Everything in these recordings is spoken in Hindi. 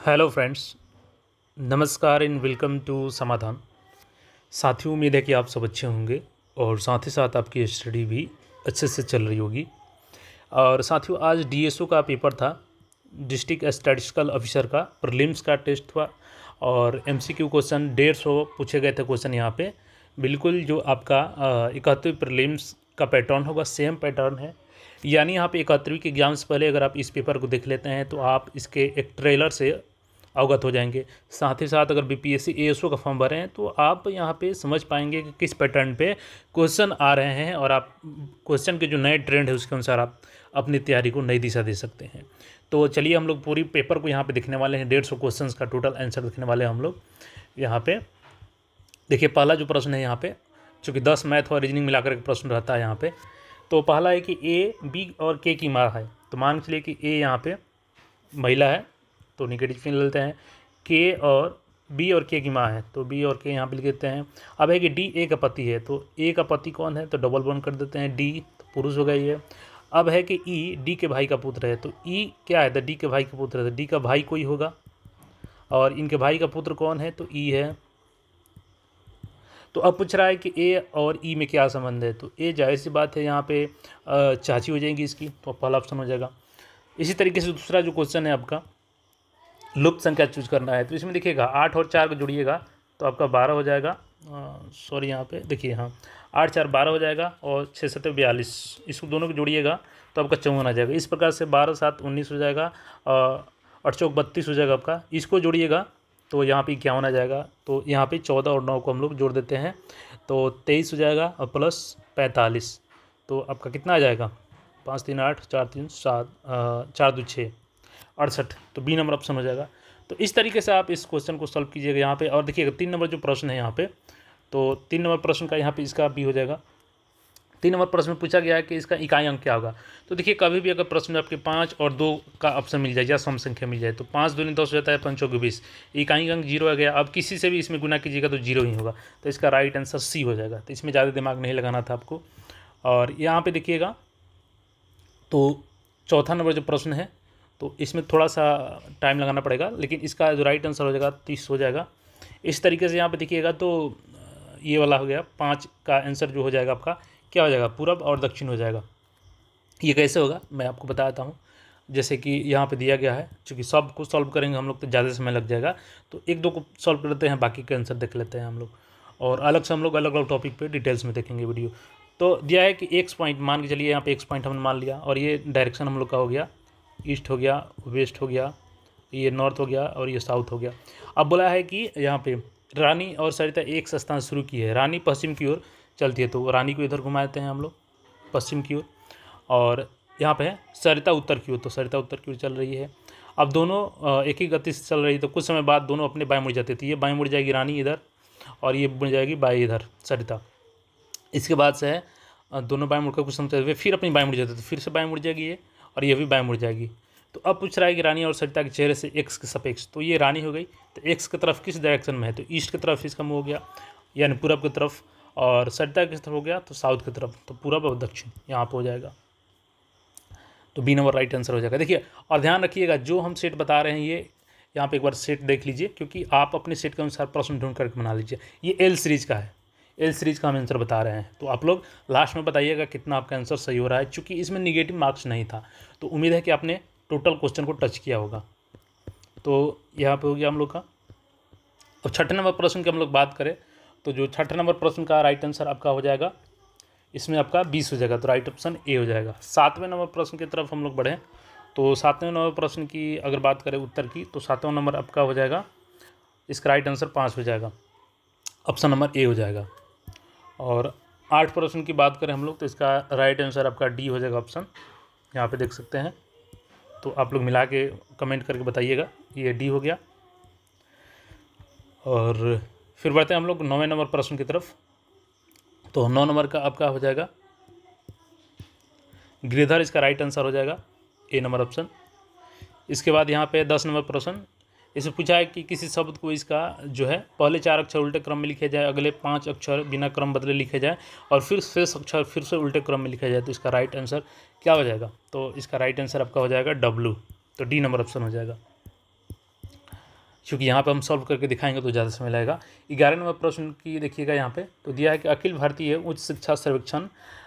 हेलो फ्रेंड्स, नमस्कार एंड वेलकम टू समाधान। साथियों, उम्मीद है कि आप सब अच्छे होंगे और साथ ही साथ आपकी स्टडी भी अच्छे से चल रही होगी। और साथियों, आज डीएसओ का पेपर था, डिस्ट्रिक्ट स्टैटिस्टिकल ऑफिसर का प्रीलिम्स का टेस्ट हुआ और एमसीक्यू क्वेश्चन 150 पूछे गए थे क्वेश्चन यहाँ पे। बिल्कुल जो आपका 71 प्रीलिम्स का पैटर्न होगा, सेम पैटर्न है। यानी यहाँ पे 71वीं के एग्जाम से पहले अगर आप इस पेपर को देख लेते हैं तो आप इसके एक ट्रेलर से अवगत हो जाएंगे। साथ ही साथ अगर बीपीएससी एएसओ का फॉर्म भरें तो आप यहाँ पे समझ पाएंगे कि किस पैटर्न पे क्वेश्चन आ रहे हैं और आप क्वेश्चन के जो नए ट्रेंड है उसके अनुसार आप अपनी तैयारी को नई दिशा दे सकते हैं। तो चलिए हम लोग पूरी पेपर को यहाँ पे देखने वाले हैं। 150 क्वेश्चन का टोटल आंसर देखने वाले हैं हम लोग यहाँ पे। देखिए, पहला जो प्रश्न है यहाँ पे, चूँकि 10 मैथ और रीजनिंग मिलाकर के प्रश्न रहता है यहाँ पे। तो पहला है कि ए, बी और के की माँ है। तो मान के चलिए कि ए यहाँ पे महिला है तो निगेटिव चिन्ह लेते हैं। के और बी और के की माँ है तो बी और के यहाँ पे लिख देते हैं। अब है कि डी ए का पति है तो ए का पति कौन है तो डबल वन कर देते हैं, डी तो पुरुष हो गया ये। अब है कि ई डी के भाई का पुत्र है तो ई क्या है तो डी के भाई का पुत्र है तो डी का भाई कोई होगा और इनके भाई का पुत्र कौन है तो ई है। तो अब पूछ रहा है कि ए और ई में क्या संबंध है तो ए जाहिर सी बात है यहाँ पे चाची हो जाएगी इसकी, तो पहला ऑप्शन हो जाएगा। इसी तरीके से दूसरा जो क्वेश्चन है आपका, लुप्त संख्या चूज करना है तो इसमें देखिएगा 8 और 4 को जोड़िएगा तो आपका 12 हो जाएगा। सॉरी, यहाँ पे देखिए, हाँ 8 4 12 हो जाएगा और 6 7 42, इसको दोनों को जोड़िएगा तो आपका 54 आ जाएगा। इस प्रकार से 12 7 19 हो जाएगा और 8 चौक 32 हो जाएगा आपका। इसको जोड़िएगा तो यहाँ पे 51 आ जाएगा। तो यहाँ पे 14 और 9 को हम लोग जोड़ देते हैं तो 23 हो जाएगा और प्लस 45 तो आपका कितना आ जाएगा 5 3 8 4 3 7 4 2 6 68। तो बी नंबर ऑप्शन हो जाएगा। तो इस तरीके से आप इस क्वेश्चन को सॉल्व कीजिएगा यहाँ पे। और देखिएगा 3 नंबर जो प्रश्न है यहाँ पे, तो 3 नंबर प्रश्न का यहाँ पे इसका बी हो जाएगा। 3 नंबर प्रश्न में पूछा गया है कि इसका इकाई अंक क्या होगा। तो देखिए, कभी भी अगर प्रश्न में आपके 5 और 2 का ऑप्शन मिल जाए या सम संख्या मिल जाए तो 5 दूनी 10 हो जाता है, 5 चौके 20, इकाई अंक 0 आ गया। अब किसी से भी इसमें गुना कीजिएगा तो 0 ही होगा। तो इसका राइट आंसर सी हो जाएगा। तो इसमें ज़्यादा दिमाग नहीं लगाना था आपको। और यहाँ पे देखिएगा तो चौथा नंबर जो प्रश्न है तो इसमें थोड़ा सा टाइम लगाना पड़ेगा, लेकिन इसका जो राइट आंसर हो जाएगा 30 हो जाएगा। इस तरीके से यहाँ पे देखिएगा तो ये वाला हो गया 5 का आंसर जो हो जाएगा आपका क्या हो जाएगा, पूरब और दक्षिण हो जाएगा। ये कैसे होगा मैं आपको बताता हूँ। जैसे कि यहाँ पे दिया गया है, चूँकि सब को सॉल्व करेंगे हम लोग तो ज़्यादा समय लग जाएगा, तो 1 2 को सॉल्व कर लेते हैं, बाकी के आंसर देख लेते हैं हम लोग। और अलग से हम लोग अलग अलग टॉपिक पे डिटेल्स में देखेंगे वीडियो। तो दिया है कि एक्स पॉइंट, मान के चलिए यहाँ पे एक्स पॉइंट हमने मान लिया और ये डायरेक्शन हम लोग का हो गया, ईस्ट हो गया, वेस्ट हो गया, ये नॉर्थ हो गया और ये साउथ हो गया। अब बोला है कि यहाँ पे रानी और सरिता एक से स्थान शुरू की है। रानी पश्चिम की ओर चलती है तो रानी को इधर घुमाते हैं हम लोग पश्चिम की ओर, और यहाँ पे है सरिता उत्तर की ओर तो सरिता उत्तर की ओर चल रही है। अब दोनों एक ही गति से चल रही है तो कुछ समय बाद दोनों अपने बाएं मुड़ जाते थे। ये बाएं मुड़ जाएगी रानी इधर और ये मुड़ जाएगी बाएं इधर सरिता। इसके बाद से है दोनों बाएं मुड़कर कुछ समय चलते हुए फिर अपनी बाएं मुड़ जाते थे, फिर से बाएं मुड़ जाएगी ये और ये भी बाएं मुड़ जाएगी। तो अब पूछ रहा है कि रानी और सरिता के चेहरे से एक्स के सापेक्ष, तो ये रानी हो गई तो एक्स की तरफ किस डायरेक्शन में है तो ईस्ट की तरफ इसका मुँह हो गया यानी पूरब की तरफ, और सरिता की तरफ हो गया तो साउथ की तरफ, तो पूरब और दक्षिण यहाँ पर हो जाएगा। तो बी नंबर राइट आंसर हो जाएगा। देखिए, और ध्यान रखिएगा जो हम सेट बता रहे हैं ये यहाँ पे एक बार सेट देख लीजिए, क्योंकि आप अपने सेट के अनुसार प्रश्न ढूंढ करके बना लीजिए। ये एल सीरीज का है, एल सीरीज का हम आंसर बता रहे हैं। तो आप लोग लास्ट में बताइएगा कितना आपका आंसर सही हो रहा है। चूँकि इसमें निगेटिव मार्क्स नहीं था तो उम्मीद है कि आपने टोटल क्वेश्चन को टच किया होगा। तो यहाँ पे हो गया हम लोग का। अब छठे नंबर प्रश्न की हम लोग बात करें तो जो छठे नंबर प्रश्न का राइट आंसर आपका हो जाएगा, इसमें आपका 20 हो जाएगा, तो राइट ऑप्शन ए हो जाएगा। 7वें नंबर प्रश्न की तरफ हम लोग बढ़ें तो 7वें नंबर प्रश्न की अगर बात करें उत्तर की तो 7वां नंबर आपका हो जाएगा, इसका राइट आंसर 5 हो जाएगा, ऑप्शन नंबर ए हो जाएगा। और 8 प्रश्न की बात करें हम लोग तो इसका राइट आंसर आपका डी हो जाएगा, ऑप्शन यहाँ पे देख सकते हैं। तो आप लोग मिला के कमेंट करके बताइएगा, ये डी हो गया। और फिर बढ़ते हैं हम लोग 9वें नंबर प्रश्न की तरफ। तो 9 नंबर का आपका हो जाएगा गिरधर, इसका राइट आंसर हो जाएगा ए नंबर ऑप्शन। इसके बाद यहाँ पे 10 नंबर प्रश्न, इसमें पूछा है कि किसी शब्द को इसका जो है पहले 4 अक्षर उल्टे क्रम में लिखे जाए, अगले 5 अक्षर बिना क्रम बदले लिखे जाए और फिर शेष अक्षर फिर से उल्टे क्रम में लिखा जाए, तो इसका राइट आंसर क्या हो जाएगा तो इसका राइट आंसर आपका हो जाएगा डब्लू, तो डी नंबर ऑप्शन हो जाएगा। क्योंकि यहाँ पे हम सॉल्व करके दिखाएंगे तो ज़्यादा समय लगेगा। 11 नंबर प्रश्न की देखिएगा यहाँ पे तो दिया है कि अखिल भारतीय उच्च शिक्षा सर्वेक्षण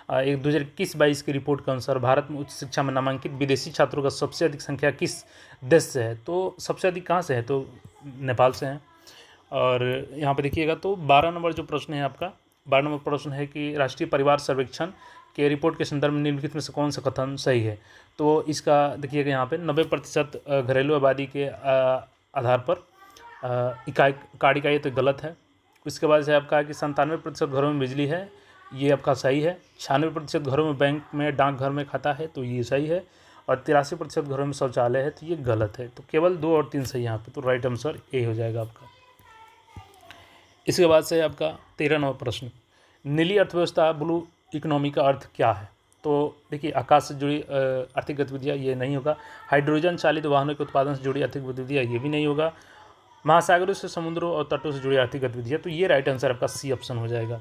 2021-22 की रिपोर्ट के अनुसार भारत में उच्च शिक्षा में नामांकित विदेशी छात्रों का सबसे अधिक संख्या किस देश से है। तो सबसे अधिक कहाँ से है, तो नेपाल से है। और यहाँ पे देखिएगा तो 12 नंबर जो प्रश्न है आपका, 12 नंबर प्रश्न है कि राष्ट्रीय परिवार सर्वेक्षण के रिपोर्ट के संदर्भ में निम्नलिखित में से कौन सा कथन सही है। तो इसका देखिएगा यहाँ पे 90% घरेलू आबादी के आधार पर कार्ड इकाई तो गलत है। उसके बाद से आपका कि 97% घरों में बिजली है, ये आपका सही है। 96% घरों में बैंक में डाकघर में खाता है, तो ये सही है। और 83% घरों में शौचालय है, तो ये गलत है। तो केवल 2 और 3 सही यहाँ पे, तो राइट आंसर ए हो जाएगा आपका। इसके बाद से आपका 13 नंबर प्रश्न, नीली अर्थव्यवस्था ब्लू इकोनॉमी का अर्थ क्या है। तो देखिए आकाश से जुड़ी आर्थिक गतिविधियाँ, ये नहीं होगा। हाइड्रोजन चालित वाहनों के उत्पादन से जुड़ी आर्थिक गतिविधियाँ, ये भी नहीं होगा। महासागरों से समुद्रों और तटों से जुड़ी आर्थिक गतिविधियाँ, तो ये राइट आंसर आपका सी ऑप्शन हो जाएगा।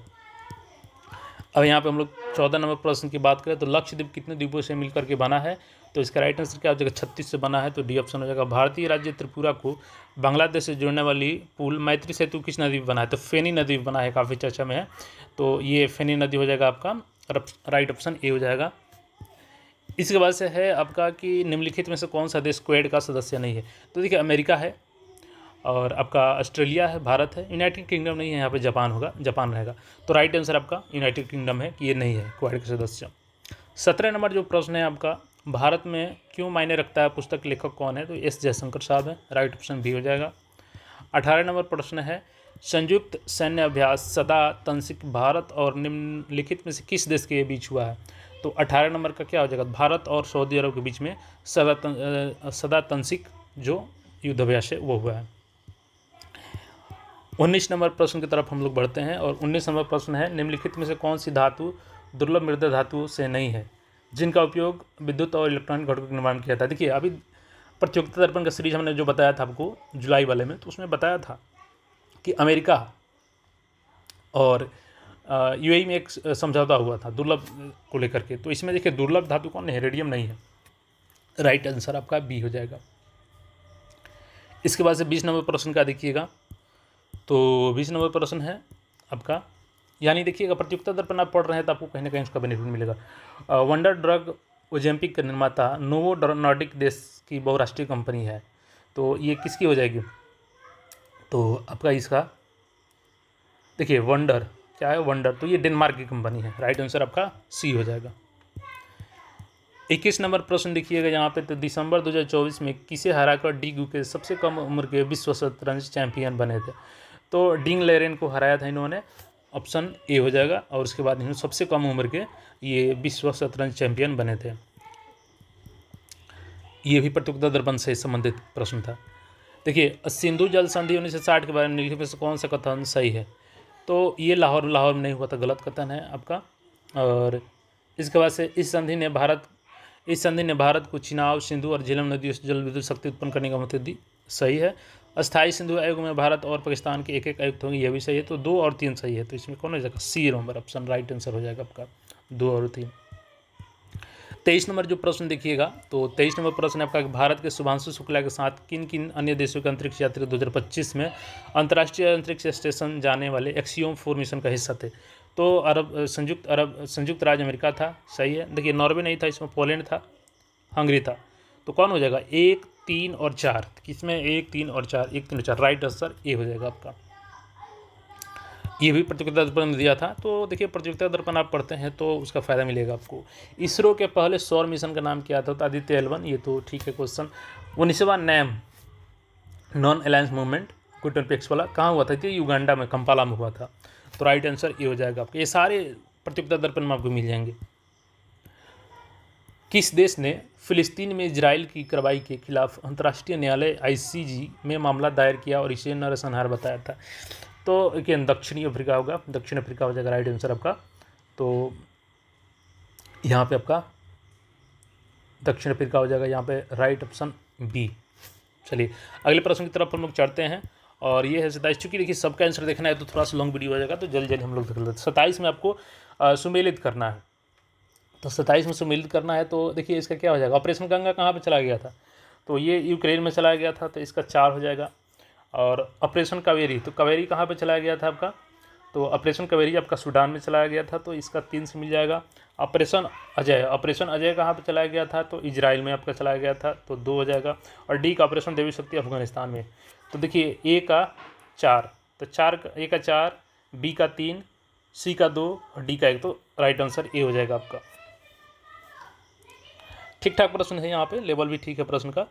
अब यहाँ पे हम लोग 14 नंबर प्रश्न की बात करें तो लक्षद्वीप कितने द्वीपों से मिलकर के बना है। तो इसका राइट आंसर क्या हो जाएगा, 36 से बना है, तो डी ऑप्शन हो जाएगा। भारतीय राज्य त्रिपुरा को बांग्लादेश से जोड़ने वाली पुल मैत्री सेतु किस नदी पर बना है। तो फेनी नदी पर बना है, काफ़ी चर्चा में है, तो ये फेनी नदी हो जाएगा आपका, राइट ऑप्शन ए हो जाएगा। इसके बाद से है आपका कि निम्नलिखित में से कौन सा देश क्वेड का सदस्य नहीं है। तो देखिए अमेरिका है, और आपका ऑस्ट्रेलिया है, भारत है, यूनाइटेड किंगडम नहीं है, यहाँ पे जापान होगा, जापान रहेगा। तो राइट आंसर आपका यूनाइटेड किंगडम है कि ये नहीं है क्वाड के सदस्य। 17 नंबर जो प्रश्न है आपका, भारत में क्यों मायने रखता है पुस्तक लेखक कौन है। तो एस जयशंकर साहब है, राइट ऑप्शन बी हो जाएगा। 18 नंबर प्रश्न है संयुक्त सैन्य अभ्यास सदा तंसिक भारत और निम्नलिखित में से किस देश के बीच हुआ है। तो 18 नंबर का क्या हो जाएगा, भारत और सऊदी अरब के बीच में सदा तंसिक जो युद्धाभ्यास है वो हुआ है। 19 नंबर प्रश्न की तरफ हम लोग बढ़ते हैं, और 19 नंबर प्रश्न है निम्नलिखित में से कौन सी धातु दुर्लभ मृदा धातु से नहीं है जिनका उपयोग विद्युत और इलेक्ट्रॉनिक घटकों का निर्माण किया था। देखिए अभी प्रतियोगिता दर्पण का सीरीज हमने जो बताया था आपको जुलाई वाले में, तो उसमें बताया था कि अमेरिका और यूएई में एक समझौता हुआ था दुर्लभ को लेकर के। तो इसमें देखिए दुर्लभ धातु कौन है, रेडियम नहीं है, राइट आंसर आपका बी हो जाएगा। इसके बाद से 20 नंबर प्रश्न का देखिएगा, तो 20 नंबर प्रश्न है आपका, यानी देखिएगा प्रतियोगिता दर्पण आप पढ़ रहे हैं तो आपको कहीं ना कहीं उसका बेनिफिट मिलेगा। वंडर ड्रग ओजेम्पिक का निर्माता नोवो नॉर्डिक देश की बहुराष्ट्रीय कंपनी है, तो ये किसकी हो जाएगी। तो आपका इसका देखिए वंडर क्या है, वंडर, तो ये डेनमार्क की कंपनी है, राइट आंसर आपका सी हो जाएगा। 21 नंबर प्रश्न देखिएगा यहाँ पे, तो दिसंबर 2024 में किसे हराकर डी गुके सबसे कम उम्र के विश्व शतरंज चैंपियन बने थे। तो डिंग लेरेन को हराया था इन्होंने, ऑप्शन ए हो जाएगा। और उसके बाद इन्होंने सबसे कम उम्र के ये विश्व शतरंज चैंपियन बने थे। ये भी प्रतियोगिता दर्पण से संबंधित प्रश्न था। देखिए सिंधु जल संधि 1960 के बारे में निम्नलिखित में से कौन सा कथन सही है। तो ये लाहौर में नहीं हुआ था, गलत कथन है आपका। और इसके बाद से इस संधि ने भारत को चिनाब, सिंधु और झेलम नदियों से जल विद्युत शक्ति उत्पन्न करने का अनुमति दी, सही है। अस्थायी सिंधु आयोग में भारत और पाकिस्तान के एक आयुक्त होंगे, यह भी सही है। तो 2 और 3 सही है, तो इसमें कौन हो जाएगा, C number option right answer हो जाएगा आपका 2 और 3। 23 नंबर जो प्रश्न देखिएगा, तो 23 नंबर प्रश्न है आपका, भारत के शुभांशु शुक्ला के साथ किन किन अन्य देशों के अंतरिक्ष यात्री 2025 में अंतर्राष्ट्रीय अंतरिक्ष स्टेशन जाने वाले एक्सियोम 4 मिशन का हिस्सा थे। तो संयुक्त राज्य अमेरिका था, सही है। देखिए नॉर्वे नहीं था, इसमें पोलैंड था, हंगरी था। तो कौन हो जाएगा, 1, 3 और 4, किसमें 1, 3 और 4, 1, 3 और 4, राइट आंसर ए हो जाएगा आपका। ये भी प्रतियोगिता दर्पण में दिया था। तो देखिए प्रतियोगिता दर्पण आप पढ़ते हैं तो उसका फायदा मिलेगा आपको। इसरो के पहले सौर मिशन का नाम क्या था, तो आदित्य L1, ये तो ठीक है क्वेश्चन। 19वां नैम नॉन अलायंस मूवमेंट गुटनपेक्स वाला कहाँ हुआ था, कि युगांडा में कंपाला में हुआ था। तो राइट आंसर ये हो जाएगा आपके। ये सारे प्रतियोगिता दर्पण में आपको मिल जाएंगे। किस देश ने फिलिस्तीन में इजराइल की कार्रवाई के खिलाफ अंतर्राष्ट्रीय न्यायालय ICJ में मामला दायर किया और इसे नरसंहार बताया था। तो देखिए दक्षिणी अफ्रीका होगा, दक्षिण अफ्रीका हो जाएगा राइट आंसर आपका। तो यहाँ पे आपका दक्षिण अफ्रीका हो जाएगा यहाँ पे, राइट ऑप्शन बी। चलिए अगले प्रश्न की तरफ हम लोग चढ़ते हैं, और ये है 27। चूँकि देखिए सबका आंसर देखना है तो थोड़ा सा लॉन्ग वीडियो हो जाएगा, तो जल्दी हम लोग देख लेते हैं। 27 में आपको सुमेलित करना है। तो 27 में सुमेलित करना है, तो देखिए इसका क्या हो जाएगा, ऑपरेशन गंगा कहाँ पे चला गया था, तो ये यूक्रेन में चला गया था, तो इसका 4 हो जाएगा। और ऑपरेशन कावेरी, तो कावेरी कहाँ पे चलाया गया था आपका, तो ऑपरेशन कावेरी आपका सूडान में चलाया गया था, तो इसका 3 से मिल जाएगा। ऑपरेशन अजय कहाँ पे चलाया गया था, तो इजराइल में आपका चलाया गया था, तो 2 हो जाएगा। और डी का ऑपरेशन देवी शक्ति अफगानिस्तान में। तो देखिए ए का 4, तो ए का 4, बी का 3, सी का 2 और डी का 1, तो राइट आंसर ए हो जाएगा आपका। ठीक ठाक प्रश्न है, यहाँ पे लेवल भी ठीक है प्रश्न का।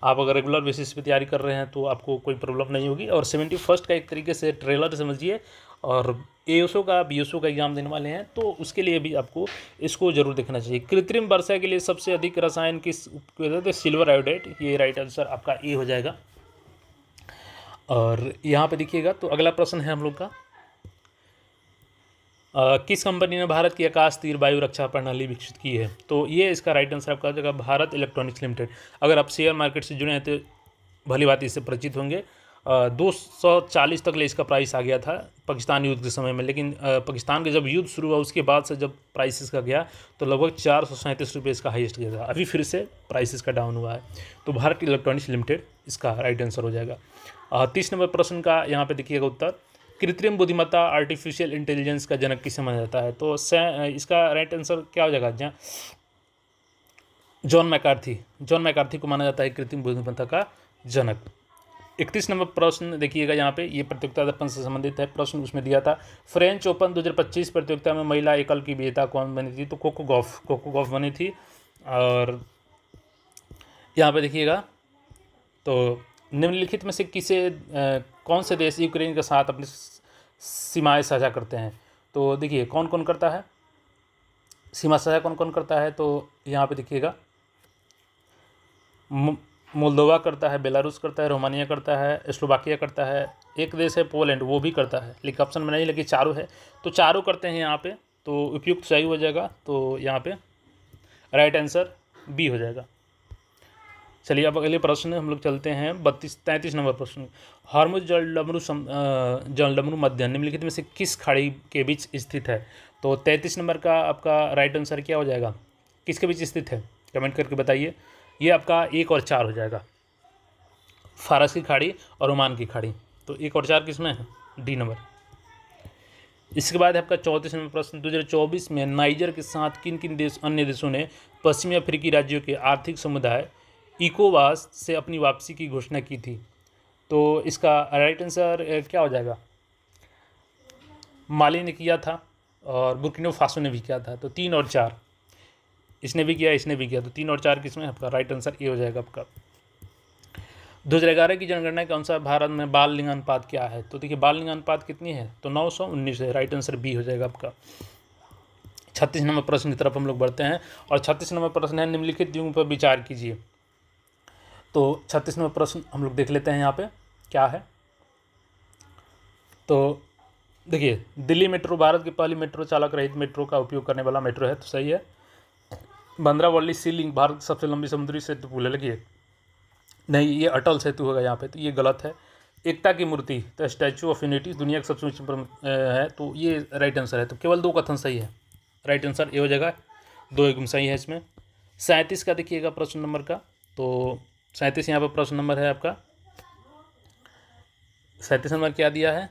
आप अगर रेगुलर बेसिस पे तैयारी कर रहे हैं तो आपको कोई प्रॉब्लम नहीं होगी। और 71st का एक तरीके से ट्रेलर समझिए, और एओसो का बीएसओ का एग्जाम देने वाले हैं तो उसके लिए भी आपको इसको जरूर देखना चाहिए। कृत्रिम वर्षा के लिए सबसे अधिक रसायन किस उपयोग, सिल्वर आयोडाइड, ये राइट आंसर आपका ए हो जाएगा। और यहाँ पे देखिएगा, तो अगला प्रश्न है हम लोग का, किस कंपनी ने भारत की आकाश तीर वायु रक्षा प्रणाली विकसित की है, तो ये इसका राइट आंसर आपका हो जाएगा भारत इलेक्ट्रॉनिक्स लिमिटेड। अगर आप शेयर मार्केट से जुड़े हैं तो भली बात इससे परिचित होंगे। 240 तक ले इसका प्राइस आ गया था पाकिस्तान युद्ध के समय में, लेकिन पाकिस्तान के जब युद्ध शुरू हुआ उसके बाद से जब प्राइस इसका गया तो लगभग 437 रुपये इसका हाईएस्ट गया था। अभी फिर से प्राइस इसका डाउन हुआ है, तो भारत इलेक्ट्रॉनिक्स लिमिटेड इसका राइट आंसर हो जाएगा। 30 नंबर प्रश्न का यहाँ पे देखिएगा उत्तर, कृत्रिम बुद्धिमत्ता आर्टिफिशियल इंटेलिजेंस का जनक किसे माना जाता है, तो इसका राइट आंसर क्या हो जाएगा, जॉन मैकार्थी को माना जाता है कृत्रिम बुद्धिमत्ता का जनक। 31 नंबर प्रश्न देखिएगा, यहाँ पे ये प्रतियोगिता दर्पण से संबंधित है प्रश्न, उसमें दिया था फ्रेंच ओपन 2025 प्रतियोगिता में महिला एकल की विजेता कौन बनी थी, तो कोको गॉफ बनी थी। और यहाँ पे देखिएगा, तो निम्नलिखित में से कौन से देश यूक्रेन के साथ अपनी सीमाएं साझा करते हैं, तो देखिए कौन कौन करता है सीमा साझा, कौन कौन करता है, तो यहाँ पे देखिएगा मोल्दोवा करता है, बेलारूस करता है, रोमानिया करता है, स्लोवाकिया करता है, एक देश है पोलैंड वो भी करता है, लेकिन ऑप्शन में नहीं, लेकिन चारों है, तो चारों करते हैं यहाँ पे, तो उपयुक्त सही हो जाएगा। तो यहाँ पे राइट आंसर बी हो जाएगा। चलिए अब अगले प्रश्न हम लोग चलते हैं 33 नंबर प्रश्न, हॉर्मुज जलडमरू मध्य निम्नलिखित में से किस खाड़ी के बीच स्थित है, तो 33 नंबर का आपका राइट आंसर क्या हो जाएगा, किसके बीच स्थित है, कमेंट करके बताइए। ये आपका 1 और 4 हो जाएगा, फारस की खाड़ी और ओमान की खाड़ी, तो 1 और 4 किसमें है, डी नंबर। इसके बाद है आपका 34 नंबर प्रश्न, 2024 में नाइजर के साथ किन किन अन्य देशों ने पश्चिमी अफ्रीकी राज्यों के आर्थिक समुदाय इकोवास से अपनी वापसी की घोषणा की थी, तो इसका राइट आंसर क्या हो जाएगा, माली ने किया था और बुर्किना फासो ने भी किया था, तो 3 और 4 इसने भी किया, तो 3 और 4 किसमें आपका राइट आंसर ये हो जाएगा आपका। 2011 की जनगणना के अनुसार भारत में बाल लिंगानुपात क्या है, तो देखिए बाल लिंगानुपात कितनी है, तो 919 है, राइट आंसर बी हो जाएगा आपका। 36 नंबर प्रश्न की तरफ हम लोग बढ़ते हैं, और 36 नंबर प्रश्न है निम्नलिखित युग पर विचार कीजिए, तो 36 नंबर प्रश्न हम लोग देख लेते हैं यहाँ पे क्या है। तो देखिए दिल्ली मेट्रो भारत की पहली मेट्रो चालक रहित मेट्रो का उपयोग करने वाला मेट्रो है, तो सही है। बांद्रावली सी लिंक भारत की सबसे लंबी समुद्री सेतु पुल है, लगिए नहीं ये अटल सेतु होगा यहाँ पे, तो ये गलत है। एकता की मूर्ति, तो स्टैचू ऑफ यूनिटी दुनिया की सबसे ऊंची है, तो ये राइट आंसर है, तो केवल 2 कथन सही है, राइट आंसर ये हो जाएगा, 2 एकदम सही है इसमें। 37 का देखिएगा प्रश्न नंबर का, तो 37 यहाँ पर प्रश्न नंबर है आपका, 37 नंबर क्या दिया है,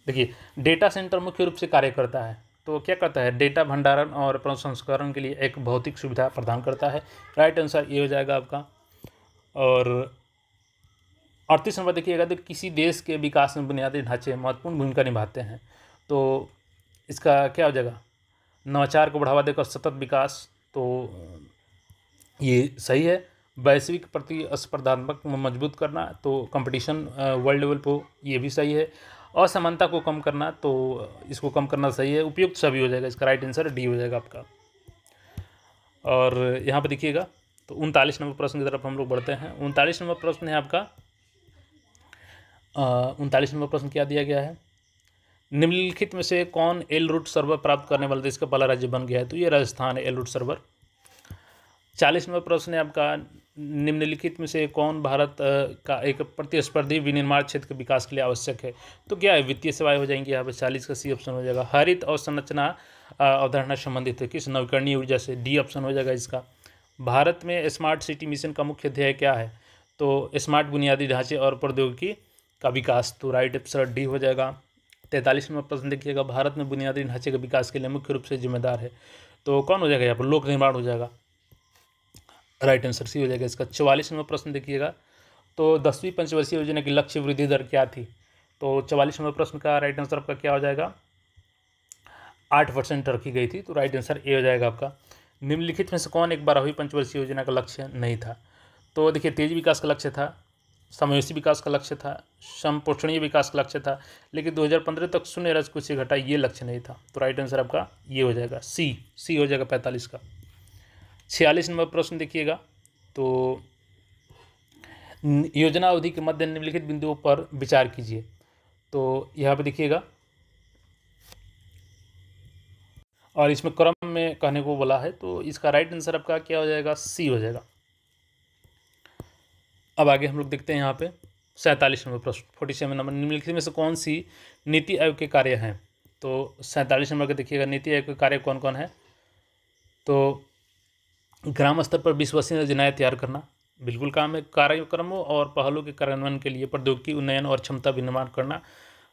देखिए डेटा सेंटर मुख्य रूप से कार्य करता है, तो क्या करता है, डेटा भंडारण और प्रसंस्करण के लिए एक भौतिक सुविधा प्रदान करता है, राइट आंसर ये हो जाएगा आपका। और 38 नंबर देखिएगा, तो किसी देश के विकास में बुनियादी ढांचे महत्वपूर्ण भूमिका निभाते हैं, तो इसका क्या हो जाएगा, नवाचार को बढ़ावा देकर सतत विकास, तो ये सही है। वैश्विक प्रतिस्पर्धात्मक मजबूत करना, तो कंपटीशन वर्ल्ड लेवल पर, ये भी सही है। असमानता को कम करना, तो इसको कम करना सही है, उपयुक्त सभी हो जाएगा, इसका राइट आंसर डी हो जाएगा आपका। और यहाँ पे देखिएगा, तो 39 नंबर प्रश्न की तरफ हम लोग बढ़ते हैं। 39 नंबर प्रश्न है आपका, 39 नंबर प्रश्न क्या दिया गया है, निम्नलिखित में से कौन एल रूट सर्वर प्राप्त करने वाला देश का पहला राज्य बन गया है, तो ये राजस्थान है एल रूट सर्वर। 40 नंबर प्रश्न है आपका, निम्नलिखित में से कौन भारत का एक प्रतिस्पर्धी विनिर्माण क्षेत्र के विकास के लिए आवश्यक है, तो क्या है, वित्तीय सेवाएं हो जाएंगी यहाँ पे, 40 का सी ऑप्शन हो जाएगा। हरित और संरचना अवधारणा संबंधित है किस नवीकरणीय ऊर्जा से, डी ऑप्शन हो जाएगा इसका। भारत में स्मार्ट सिटी मिशन का मुख्य ध्येय क्या है, तो स्मार्ट बुनियादी ढांचे और प्रौद्योगिकी का विकास, तो राइट आंसर डी हो जाएगा। 43 नंबर प्रश्न देखिएगा, भारत में बुनियादी ढांचे के विकास के लिए मुख्य रूप से जिम्मेदार है, तो कौन हो जाएगा यहाँ पर? लोक निर्माण हो जाएगा, राइट आंसर सी हो जाएगा इसका। 44 नंबर प्रश्न देखिएगा, तो 10वीं पंचवर्षीय योजना की लक्ष्य वृद्धि दर क्या थी? तो 44 नंबर प्रश्न का राइट आंसर आपका क्या हो जाएगा? 8% रखी गई थी, तो राइट आंसर ए हो जाएगा आपका। निम्नलिखित में से कौन एक 12वीं पंचवर्षीय योजना का लक्ष्य नहीं था? तो देखिए, तेज विकास का लक्ष्य था, समावेशी विकास का लक्ष्य था, समपोषणीय विकास का लक्ष्य था, लेकिन 2015 तक शून्य राजकोषीय घटा ये लक्ष्य नहीं था, तो राइट आंसर आपका ये हो जाएगा, सी हो जाएगा 45 का। 46 नंबर प्रश्न देखिएगा, तो योजना अवधि के मध्य निम्नलिखित बिंदुओं पर विचार कीजिए। तो यहाँ पे देखिएगा, और इसमें क्रम में कहने को बोला है, तो इसका राइट आंसर आपका क्या हो जाएगा? सी हो जाएगा। अब आगे हम लोग देखते हैं यहाँ पे 47 नंबर प्रश्न, 47 नंबर, निम्नलिखित में से कौन सी नीति आयोग के कार्य हैं? तो 47 नंबर का देखिएगा, नीति आयोग के कार्य कौन कौन है? तो ग्राम स्तर पर विश्वसनीय योजनाएं तैयार करना, बिल्कुल काम है। कार्यक्रमों और पहलों के कार्यान्वयन के लिए प्रौद्योगिकी उन्नयन और क्षमता विनिर्माण करना,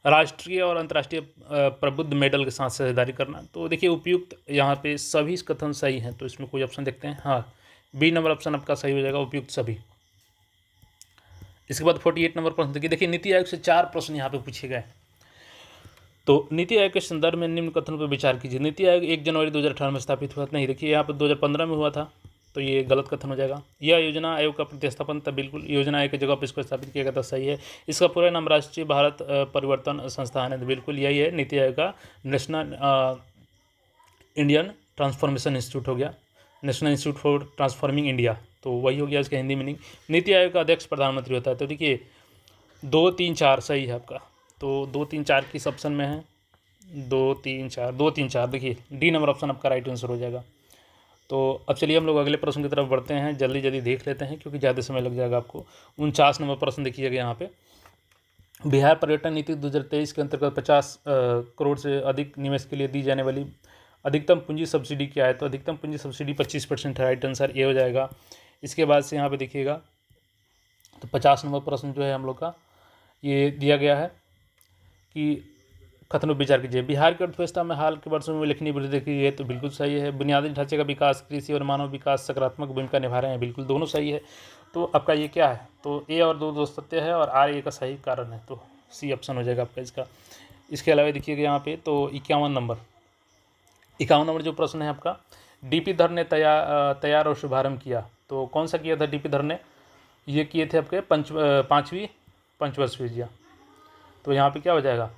राष्ट्रीय और अंतर्राष्ट्रीय प्रबुद्ध मेडल के साथ साझेदारी करना। तो देखिए, उपयुक्त यहाँ पे सभी कथन सही हैं, तो इसमें कोई ऑप्शन देखते हैं, हाँ बी नंबर ऑप्शन आपका सही हो जाएगा, उपयुक्त सभी। इसके बाद 48 नंबर प्रश्न देखिए, नीति आयोग से 4 प्रश्न यहाँ पे पूछे गए। तो नीति आयोग के संदर्भ में निम्न कथनों पर विचार कीजिए। नीति आयोग 1 जनवरी 2018 में स्थापित हुआ, नहीं देखिए यहाँ पर 2015 में हुआ था, तो ये गलत कथन हो जाएगा। यह योजना आयोग का प्रतिस्थापन था, बिल्कुल योजना आयोग की जगह पर इसको स्थापित किया गया था, सही है। इसका पूरा नाम राष्ट्रीय भारत परिवर्तन संस्थान है, तो बिल्कुल यही है, नीति आयोग का नेशनल इंडियन ट्रांसफॉर्मेशन इंस्टीट्यूट हो गया, national institute for transforming India, तो वही हो गया इसका हिंदी मीनिंग। नीति आयोग का अध्यक्ष प्रधानमंत्री होता है, तो देखिए 2, 3, 4 सही है आपका, तो 2, 3, 4 किस ऑप्शन में है? 2, 3, 4, 2, 3, 4, देखिए डी नंबर ऑप्शन आपका राइट आंसर हो जाएगा। तो अब चलिए हम लोग अगले प्रश्न की तरफ बढ़ते हैं, जल्दी जल्दी देख लेते हैं क्योंकि ज़्यादा समय लग जाएगा आपको। 49 नंबर प्रश्न देखिएगा यहाँ पे, बिहार पर्यटन नीति 2023 के अंतर्गत 50 करोड़ से अधिक निवेश के लिए दी जाने वाली अधिकतम पूंजी सब्सिडी क्या है? तो अधिकतम पूंजी सब्सिडी 25% है, राइट आंसर ए हो जाएगा। इसके बाद से यहाँ पे देखिएगा, तो 50 नंबर प्रश्न जो है हम लोग का ये दिया गया है कि कथनों पर विचार कीजिए। बिहार की अर्थव्यवस्था में हाल के वर्षों में उल्लेखनीय वृद्धि देखी है, तो बिल्कुल सही है। बुनियादी ढांचे का विकास, कृषि और मानव विकास सकारात्मक भूमिका निभा रहे हैं, बिल्कुल दोनों सही है। तो आपका ये क्या है? तो ए और दो सत्य है और आर ए का सही कारण है, तो सी ऑप्शन हो जाएगा आपका इसका। इसके अलावा देखिएगा यहाँ पे, तो 51 नंबर जो प्रश्न है आपका, डीपी धर ने तैयार और शुभारंभ किया, तो कौन सा किया था डीपी धर ने? ये किए थे आपके 5वीं पंचवर्षीय योजना, तो यहाँ पे क्या हो जाएगा?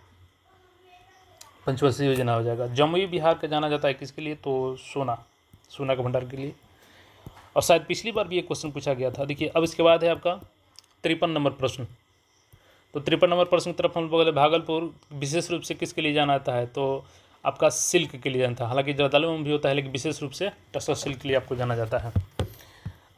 पंचवर्षीय योजना हो जाएगा। जमुई बिहार का जाना जाता है किसके लिए? तो सोना का भंडार के लिए, और शायद पिछली बार भी एक क्वेश्चन पूछा गया था। देखिए, अब इसके बाद है आपका 53 नंबर प्रश्न, तो 53 नंबर प्रश्न की तरफ हम लोग भागलपुर विशेष रूप से किसके लिए जाना जाता है? तो आपका सिल्क के लिए जाना था, हालांकि जर्दालू में भी होता है, लेकिन विशेष रूप से टसर सिल्क के लिए आपको जाना जाता है।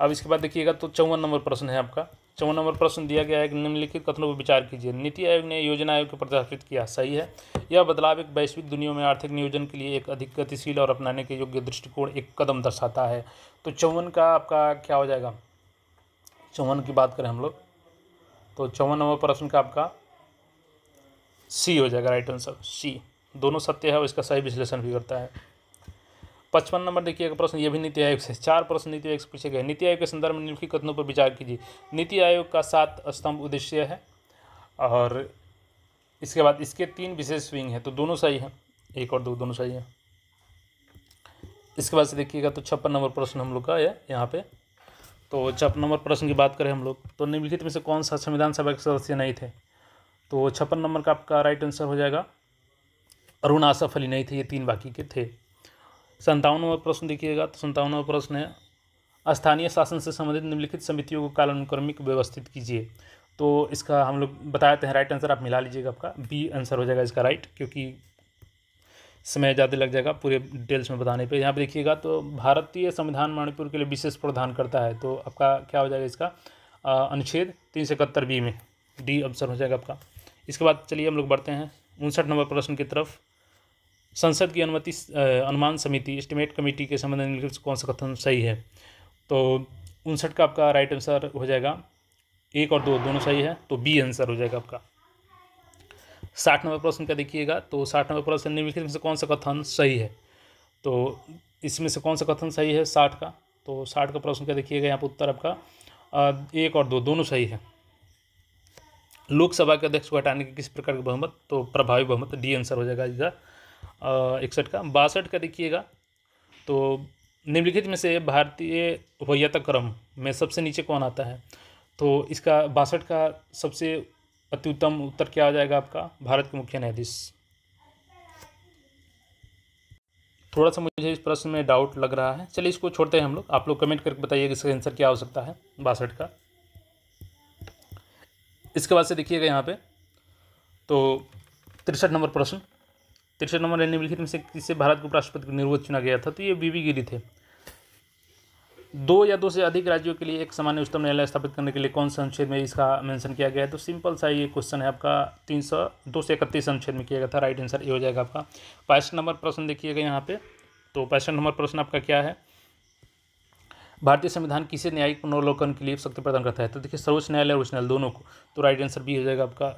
अब इसके बाद देखिएगा, तो 54 नंबर प्रश्न है आपका। 54 नंबर प्रश्न दिया गया है कि निम्नलिखित कथनों पर विचार कीजिए। नीति आयोग ने योजना आयोग को प्रतिष्ठापित किया, सही है। यह बदलाव एक वैश्विक दुनिया में आर्थिक नियोजन के लिए एक अधिक गतिशील और अपनाने के योग्य दृष्टिकोण एक कदम दर्शाता है, तो 54 का आपका क्या हो जाएगा? 54 की बात करें हम लोग, तो 54 नंबर प्रश्न का आपका सी हो जाएगा, राइट आंसर सी, दोनों सत्य है और इसका सही विश्लेषण भी करता है। 55 नंबर देखिएगा प्रश्न, ये भी नीति आयोग से, 4 प्रश्न नीति आयोग से पूछे गए। नीति आयोग के संदर्भ में निम्नलिखित कथनों पर विचार कीजिए। नीति आयोग का 7 स्तंभ उद्देश्य है, और इसके बाद इसके 3 विशेष विंग है, तो दोनों सही है, 1 और 2 दोनों सही है। इसके बाद से देखिएगा, तो 56 नंबर प्रश्न हम लोग का है यहाँ पे, तो 56 नंबर प्रश्न की बात करें हम लोग, तो निम्नलिखित में से कौन सा संविधान सभा के सदस्य नहीं थे? तो 56 नंबर का आपका राइट आंसर हो जाएगा अरुण आसफ अली नहीं थे, ये 3 बाकी के थे। 57 नंबर प्रश्न देखिएगा, तो 57 नंबर प्रश्न है स्थानीय शासन से संबंधित निम्नलिखित समितियों को कालानुक्रमिक व्यवस्थित कीजिए, तो इसका हम लोग बताते हैं, राइट आंसर आप मिला लीजिएगा, आपका बी आंसर हो जाएगा इसका राइट, क्योंकि समय ज़्यादा लग जाएगा पूरे डिटेल्स में बताने पे। यहाँ पे देखिएगा, तो भारतीय संविधान मणिपुर के लिए विशेष प्रावधान करता है, तो आपका क्या हो जाएगा इसका? अनुच्छेद 371 बी में डी आंसर हो जाएगा आपका। इसके बाद चलिए हम लोग बढ़ते हैं 59 नंबर प्रश्न की तरफ। संसद की अनुमान समिति एस्टिमेट कमेटी के संबंध में कौन सा कथन सही है? तो 59 का आपका राइट आंसर हो जाएगा 1 और 2 दोनों सही है, तो बी आंसर हो जाएगा आपका। 60 नंबर प्रश्न का देखिएगा, तो 60 नंबर प्रश्न निम्नलिखित में से कौन सा कथन सही है। तो इसमें से कौन सा कथन सही है 60 का, तो 60 का प्रश्न का देखिएगा यहाँ पर उत्तर आपका 1 और 2 दोनों सही है। लोकसभा के अध्यक्ष को हटाने के किस प्रकार का बहुमत, तो प्रभावी बहुमत, डी आंसर हो जाएगा इसका 61 का। 62 का देखिएगा, तो निम्नलिखित में से भारतीय वरीयता क्रम में सबसे नीचे कौन आता है, तो इसका 62 का सबसे अत्युत्तम उत्तर क्या आ जाएगा आपका, भारत के मुख्य न्यायाधीश। थोड़ा सा मुझे इस प्रश्न में डाउट लग रहा है, चलिए इसको छोड़ते हैं हम लोग। आप लोग कमेंट करके बताइए कि इसका आंसर क्या हो सकता है 62 का। इसके बाद से देखिएगा यहाँ पे, तो 63 नंबर प्रश्न, 63 नंबर निम्नलिखित में से किसे भारत के उपराष्ट्रपति को निर्विरोध चुना गया था, तो ये बीबी गिरी थे। 2 या 2 से अधिक राज्यों के लिए एक सामान्य उच्चतम न्यायालय स्थापित करने के लिए कौन सा अनुच्छेद में इसका मेंशन किया गया है, तो सिंपल सा ये क्वेश्चन है आपका 231 अनुच्छेद में किया गया था, राइट आंसर ये हो जाएगा आपका। 65 नंबर प्रश्न देखिएगा यहाँ पे, तो 65 नंबर प्रश्न आपका क्या है, भारतीय संविधान किसे न्यायिक पुनर्वलोकन के लिए शक्ति प्रदान करता है, तो देखिए सर्वोच्च न्यायालय और उच्च न्यायालय दोनों को, तो राइट आंसर बी हो जाएगा आपका।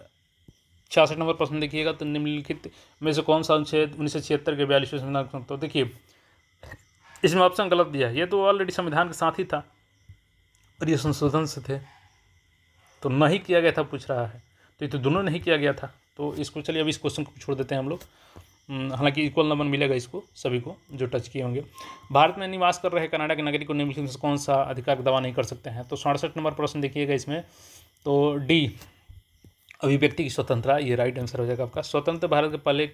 66 नंबर प्रश्न देखिएगा, तो निम्नलिखित में से कौन सा अनुच्छेद 1976 के 42वें संविधान, तो देखिए इसमें ऑप्शन गलत दिया है, ये तो ऑलरेडी संविधान के साथ ही था और ये संशोधन से थे, तो नहीं किया गया था पूछ रहा है, तो ये तो दोनों नहीं किया गया था, तो इसको चलिए अभी इस क्वेश्चन को छोड़ देते हैं हम लोग। हालांकि इक्वल नंबर मिलेगा इसको सभी को जो टच किए होंगे। भारत में निवास कर रहे कनाडा के नागरिक को निम्नलिखित में से कौन सा अधिकार का दावा नहीं कर सकते हैं, तो 67 नंबर प्रश्न देखिएगा इसमें, तो डी अभिव्यक्ति की स्वतंत्रता, ये राइट आंसर हो जाएगा आपका। स्वतंत्र भारत के पहले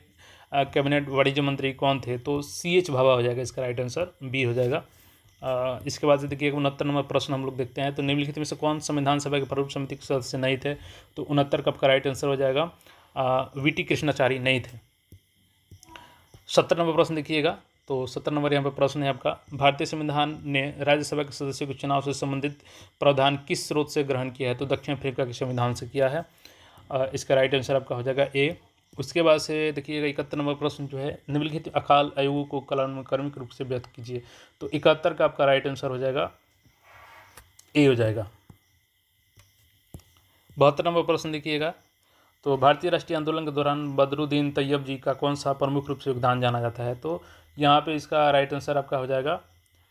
कैबिनेट वाणिज्य मंत्री कौन थे, तो CH भाभा हो जाएगा इसका राइट आंसर, बी हो जाएगा। इसके बाद से देखिए 69 नंबर प्रश्न हम लोग देखते हैं, तो निम्नलिखित में से कौन संविधान सभा के प्रारूप समिति के सदस्य नहीं थे, तो 69 का आपका राइट आंसर हो जाएगा VT कृष्णाचारी नहीं थे। 70 नंबर प्रश्न देखिएगा, तो 70 नंबर यहाँ पर प्रश्न है आपका, भारतीय संविधान ने राज्यसभा के सदस्यों के चुनाव से संबंधित प्रावधान किस स्रोत से ग्रहण किया है, तो दक्षिण अफ्रीका के संविधान से किया है, इसका राइट आंसर आपका हो जाएगा ए। उसके बाद से देखिएगा 71 नंबर प्रश्न जो है, निम्नलिखित अकाल आयोगों को कालानुक्रमिक रूप से व्यक्त कीजिए, तो 71 का आपका राइट आंसर हो जाएगा ए हो जाएगा। 72 नंबर प्रश्न देखिएगा, तो भारतीय राष्ट्रीय आंदोलन के दौरान बदरुद्दीन तैयब जी का कौन सा प्रमुख रूप से योगदान जाना जाता है, तो यहाँ पे इसका राइट आंसर आपका हो जाएगा,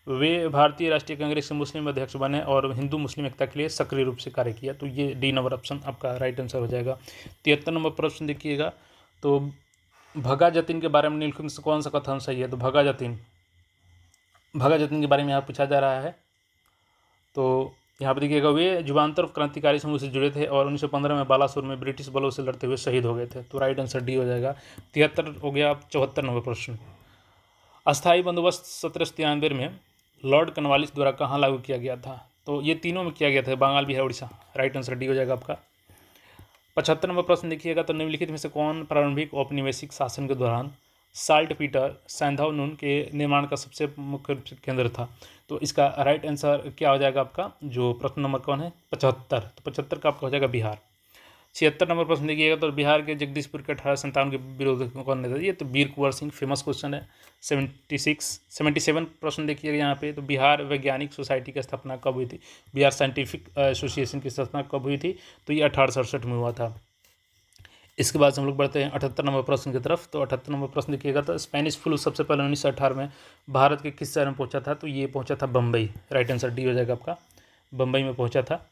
वे भारतीय राष्ट्रीय कांग्रेस के मुस्लिम अध्यक्ष बने और हिंदू मुस्लिम एकता के लिए सक्रिय रूप से कार्य किया, तो ये डी नंबर ऑप्शन आपका राइट आंसर हो जाएगा। 73 नंबर प्रश्न देखिएगा, तो भगा जतीन के बारे में निम्नलिखित से कौन सा कथन सही है, तो भगा जतीन के बारे में यहाँ पूछा जा रहा है, तो यहाँ पर देखिएगा वे जुबांतर क्रांतिकारी समूह से जुड़े थे और 1915 में बालासोर में ब्रिटिश बलों से लड़ते हुए शहीद हो गए थे, तो राइट आंसर डी हो जाएगा। 73 हो गया। 74 नंबर प्रश्न, अस्थायी बंदोबस्त 1793 में लॉर्ड कॉर्नवालिस द्वारा कहाँ लागू किया गया था, तो ये तीनों में किया गया था, Bengal, Bihar, Orissa, right answer D हो जाएगा आपका। 75 नंबर प्रश्न देखिएगा, तो निम्नलिखित में से कौन प्रारंभिक औपनिवेशिक शासन के दौरान साल्ट पीटर सैंधव नून के निर्माण का सबसे मुख्य केंद्र था, तो इसका राइट आंसर क्या हो जाएगा आपका, जो प्रश्न नंबर कौन है 75, तो 75 का आपका हो जाएगा बिहार। 76 नंबर प्रश्न देखिएगा, तो बिहार के जगदीशपुर के 1857 के विरोध कौन नेता, ये तो वीर कुंवर सिंह, फेमस क्वेश्चन है। 77 प्रश्न देखिएगा यहाँ पे, तो बिहार वैज्ञानिक सोसाइटी की स्थापना कब हुई थी, बिहार साइंटिफिक एसोसिएशन की स्थापना कब हुई थी, तो ये 1867 में हुआ था। इसके बाद से हम लोग बढ़ते हैं 78 नंबर प्रश्न की तरफ, तो 78 नंबर प्रश्न देखिएगा, तो स्पेनिश फ्लू सबसे पहले 1918 में भारत के किस शहर में पहुंचा था, तो ये पहुंचा था बम्बई, राइट आंसर डी हो जाएगा आपका, बम्बई में पहुंचा था।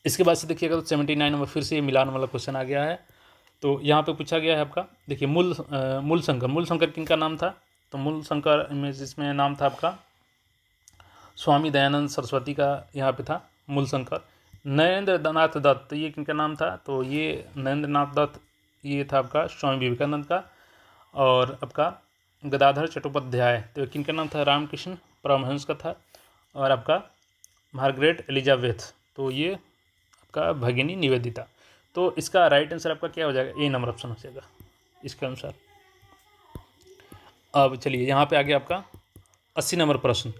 इसके बाद से देखिएगा, तो 79 नंबर फिर से ये मिलान वाला क्वेश्चन आ गया है, तो यहाँ पे पूछा गया है आपका, देखिए मूल शंकर किनका नाम था, तो मूल शंकर में जिसमें नाम था आपका स्वामी दयानंद सरस्वती का यहाँ पे था मूल शंकर। नरेंद्र नाथ दत्त, ये किनका नाम था, तो ये नरेंद्र नाथ दत्त ये था आपका स्वामी विवेकानंद का। और आपका गदाधर चट्टोपाध्याय, तो किनका नाम था, रामकृष्ण परमहंस का था। और आपका मार्गरेट एलिजाबेथ, तो ये आपका भगिनी निवेदिता। तो इसका राइट आंसर आपका क्या हो जाएगा, ए नंबर ऑप्शन हो जाएगा इसके अनुसार। अब चलिए यहाँ पे आ गया आपका 80 नंबर प्रश्न।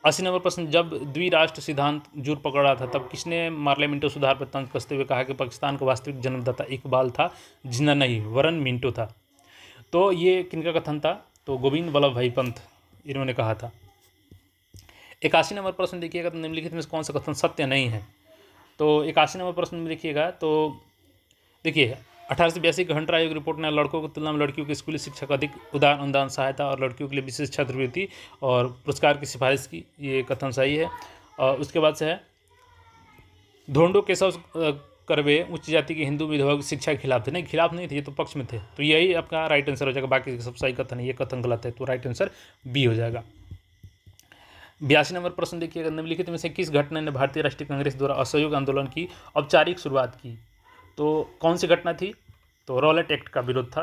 80 नंबर प्रश्न, जब द्विराष्ट्र सिद्धांत जोर पकड़ रहा था तब किसने मार्ले मिंटो सुधार पर तंज कसते हुए कहा कि पाकिस्तान का वास्तविक जन्मदाता इकबाल था, जिन्ना नहीं वरन मिंटो था। तो ये किनका कथन था, तो गोविंद वल्लभ भाई पंत इन्होंने कहा था। 81 नंबर प्रश्न देखिएगा, तो निम्नलिखित में से कौन सा कथन सत्य नहीं है, तो 81 नंबर प्रश्न में देखिएगा, तो देखिए 1882 का हंटर आयोग रिपोर्ट ने लड़कों की तुलना में लड़कियों की स्कूली शिक्षा का अधिक उदार अनुदान सहायता और लड़कियों के लिए विशेष छात्रवृत्ति और पुरस्कार की सिफारिश की, ये कथन सही है। और उसके बाद से है धोंडो केशव कर्वे उच्च जाति के हिंदू विधवा की शिक्षा के खिलाफ थे, नहीं खिलाफ नहीं थे, ये तो पक्ष में थे, तो यही आपका राइट आंसर हो जाएगा। बाकी सब सही कथन है, ये कथन गलत है, तो राइट आंसर बी हो जाएगा। 82 नंबर प्रश्न देखिएगा, निम्नलिखित में से किस घटना ने भारतीय राष्ट्रीय कांग्रेस द्वारा असहयोग आंदोलन की औपचारिक शुरुआत की? तो कौन सी घटना थी? तो रॉलेट एक्ट का विरोध था,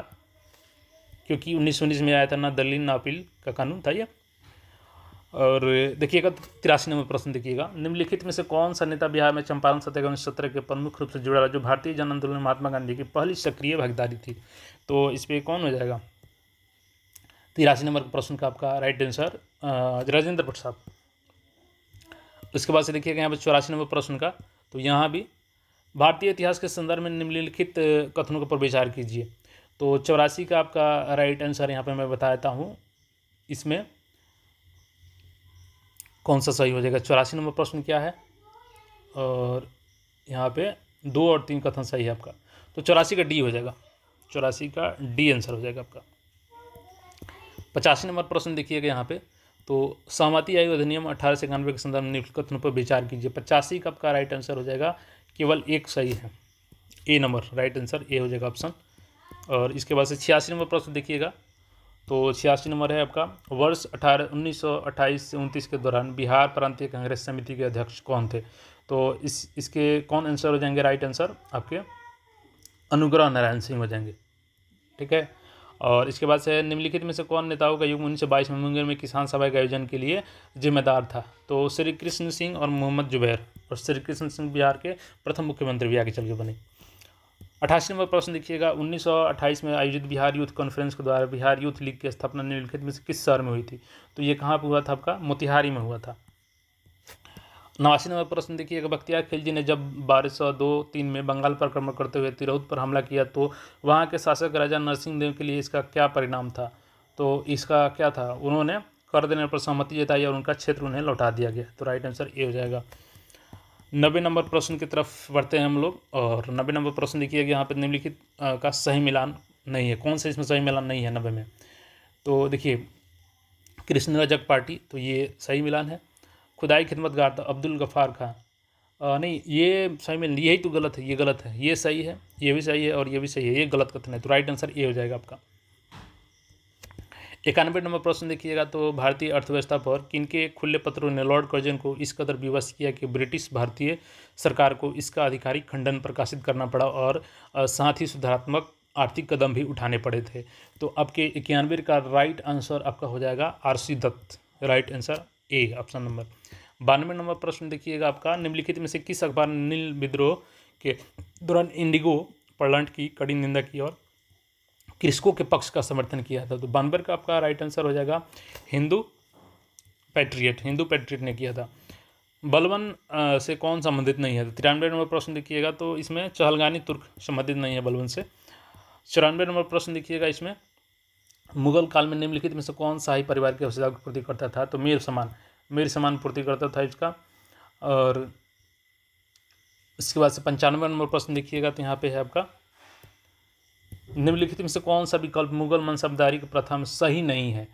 क्योंकि 1919 में आया था ना दलील ना अपील का कानून था ये। और देखिएगा 83 नंबर प्रश्न देखिएगा, निम्नलिखित में से कौन सा नेता बिहार में चंपारण सत्याग्रह 1917 के प्रमुख रूप से जुड़ा रहा, जो भारतीय जन आंदोलन में महात्मा गांधी की पहली सक्रिय भागीदारी थी? तो इस पर कौन हो जाएगा? 83 नंबर प्रश्न का आपका राइट आंसर राजेंद्र प्रसाद। उसके बाद से देखिएगा यहाँ पर 84 नंबर प्रश्न का, तो यहाँ भी भारतीय इतिहास के संदर्भ में निम्नलिखित कथनों पर विचार कीजिए। तो 84 का आपका राइट आंसर यहाँ पे मैं बताता हूँ, इसमें कौन सा सही हो जाएगा। 84 नंबर प्रश्न क्या है, और यहाँ पे 2 और 3 कथन सही है आपका, तो 84 का डी हो जाएगा, 84 का डी आंसर हो जाएगा आपका। 85 नंबर प्रश्न देखिएगा यहाँ पे, तो सहमति आयोग अधिनियम 1891 के संदर्भ में निम्नलिखित कथनों पर विचार कीजिए। 85 का आपका राइट आंसर हो जाएगा, केवल एक सही है, ए नंबर राइट आंसर ए हो जाएगा ऑप्शन। और इसके बाद से 86 नंबर प्रश्न देखिएगा, तो 86 नंबर है आपका, वर्ष 1928 से 29 के दौरान बिहार प्रांतीय कांग्रेस समिति के अध्यक्ष कौन थे? तो इसके कौन आंसर हो जाएंगे? राइट आंसर आपके अनुग्रह नारायण सिंह हो जाएंगे, ठीक है। और इसके बाद से निम्नलिखित में से कौन नेताओं का युग 1922 में मुंगेर में किसान सभा के आयोजन के लिए जिम्मेदार था? तो श्री कृष्ण सिंह और मोहम्मद जुबैर, और श्री कृष्ण सिंह बिहार के प्रथम मुख्यमंत्री भी आगे चल के बने। 88 नंबर प्रश्न देखिएगा, 1928 में आयोजित बिहार यूथ कॉन्फ्रेंस के द्वारा बिहार यूथ लीग की स्थापना निम्नलिखित में से किस शहर में हुई थी? तो ये कहाँ पर हुआ था? आपका मोतिहारी में हुआ था। 89 नंबर प्रश्न देखिएगा, बख्तियार खिलजी ने जब 1202-3 में बंगाल पर आक्रमण करते हुए तिरहुत पर हमला किया, तो वहाँ के शासक राजा नरसिंह देव के लिए इसका क्या परिणाम था? तो इसका क्या था? उन्होंने कर देने पर सहमति जताई और उनका क्षेत्र उन्हें लौटा दिया गया, तो राइट आंसर ए हो जाएगा। 90 नंबर प्रश्न की तरफ बढ़ते हैं हम लोग, और 90 नंबर प्रश्न देखिएगा, यहाँ पर निम्नलिखित का सही मिलान नहीं है। कौन सा इसमें सही मिलान नहीं है 90 में? तो देखिए कृष्ण रजक पार्टी, तो ये सही मिलान है। खुदाई खिदमतगार था अब्दुल गफ़ार खां, नहीं ये सही में, यही तो गलत है, ये गलत है, ये सही है, ये भी सही है और ये भी सही है, ये गलत कथन है, तो राइट आंसर ए हो जाएगा आपका। 91 नंबर प्रश्न देखिएगा, तो भारतीय अर्थव्यवस्था पर किनके खुले पत्रों ने लॉर्ड कर्जन को इस कदर विवश किया कि ब्रिटिश भारतीय सरकार को इसका आधिकारिक खंडन प्रकाशित करना पड़ा और साथ ही सुधारात्मक आर्थिक कदम भी उठाने पड़े थे? तो आपके 91 का राइट आंसर आपका हो जाएगा R C Dutt, right answer A option number. 92 नंबर प्रश्न देखिएगा आपका, निम्नलिखित में से किस अखबार ने नील विद्रोह के दौरान इंडिगो प्लांट की कड़ी निंदा की और कृषकों के पक्ष का समर्थन किया था? तो 92 का आपका राइट आंसर हो जाएगा हिंदू पैट्रियट, हिंदू पैट्रियट ने किया था। बलबन से कौन संबंधित नहीं है? तो 93 नंबर प्रश्न देखिएगा, तो इसमें चहलगानी तुर्क संबंधित नहीं है बलबन से। 94 नंबर प्रश्न देखिएगा, इसमें मुगल काल में निम्नलिखित में से कौन शाही परिवार की आवश्यकता की पूर्ति करता था? तो मीर समान पूर्ति करता था इसका। और इसके बाद से 95 नंबर प्रश्न देखिएगा, तो यहाँ पे है आपका, निम्नलिखित में से कौन सा विकल्प मुगल मनसबदारी की प्रथा में सही नहीं है?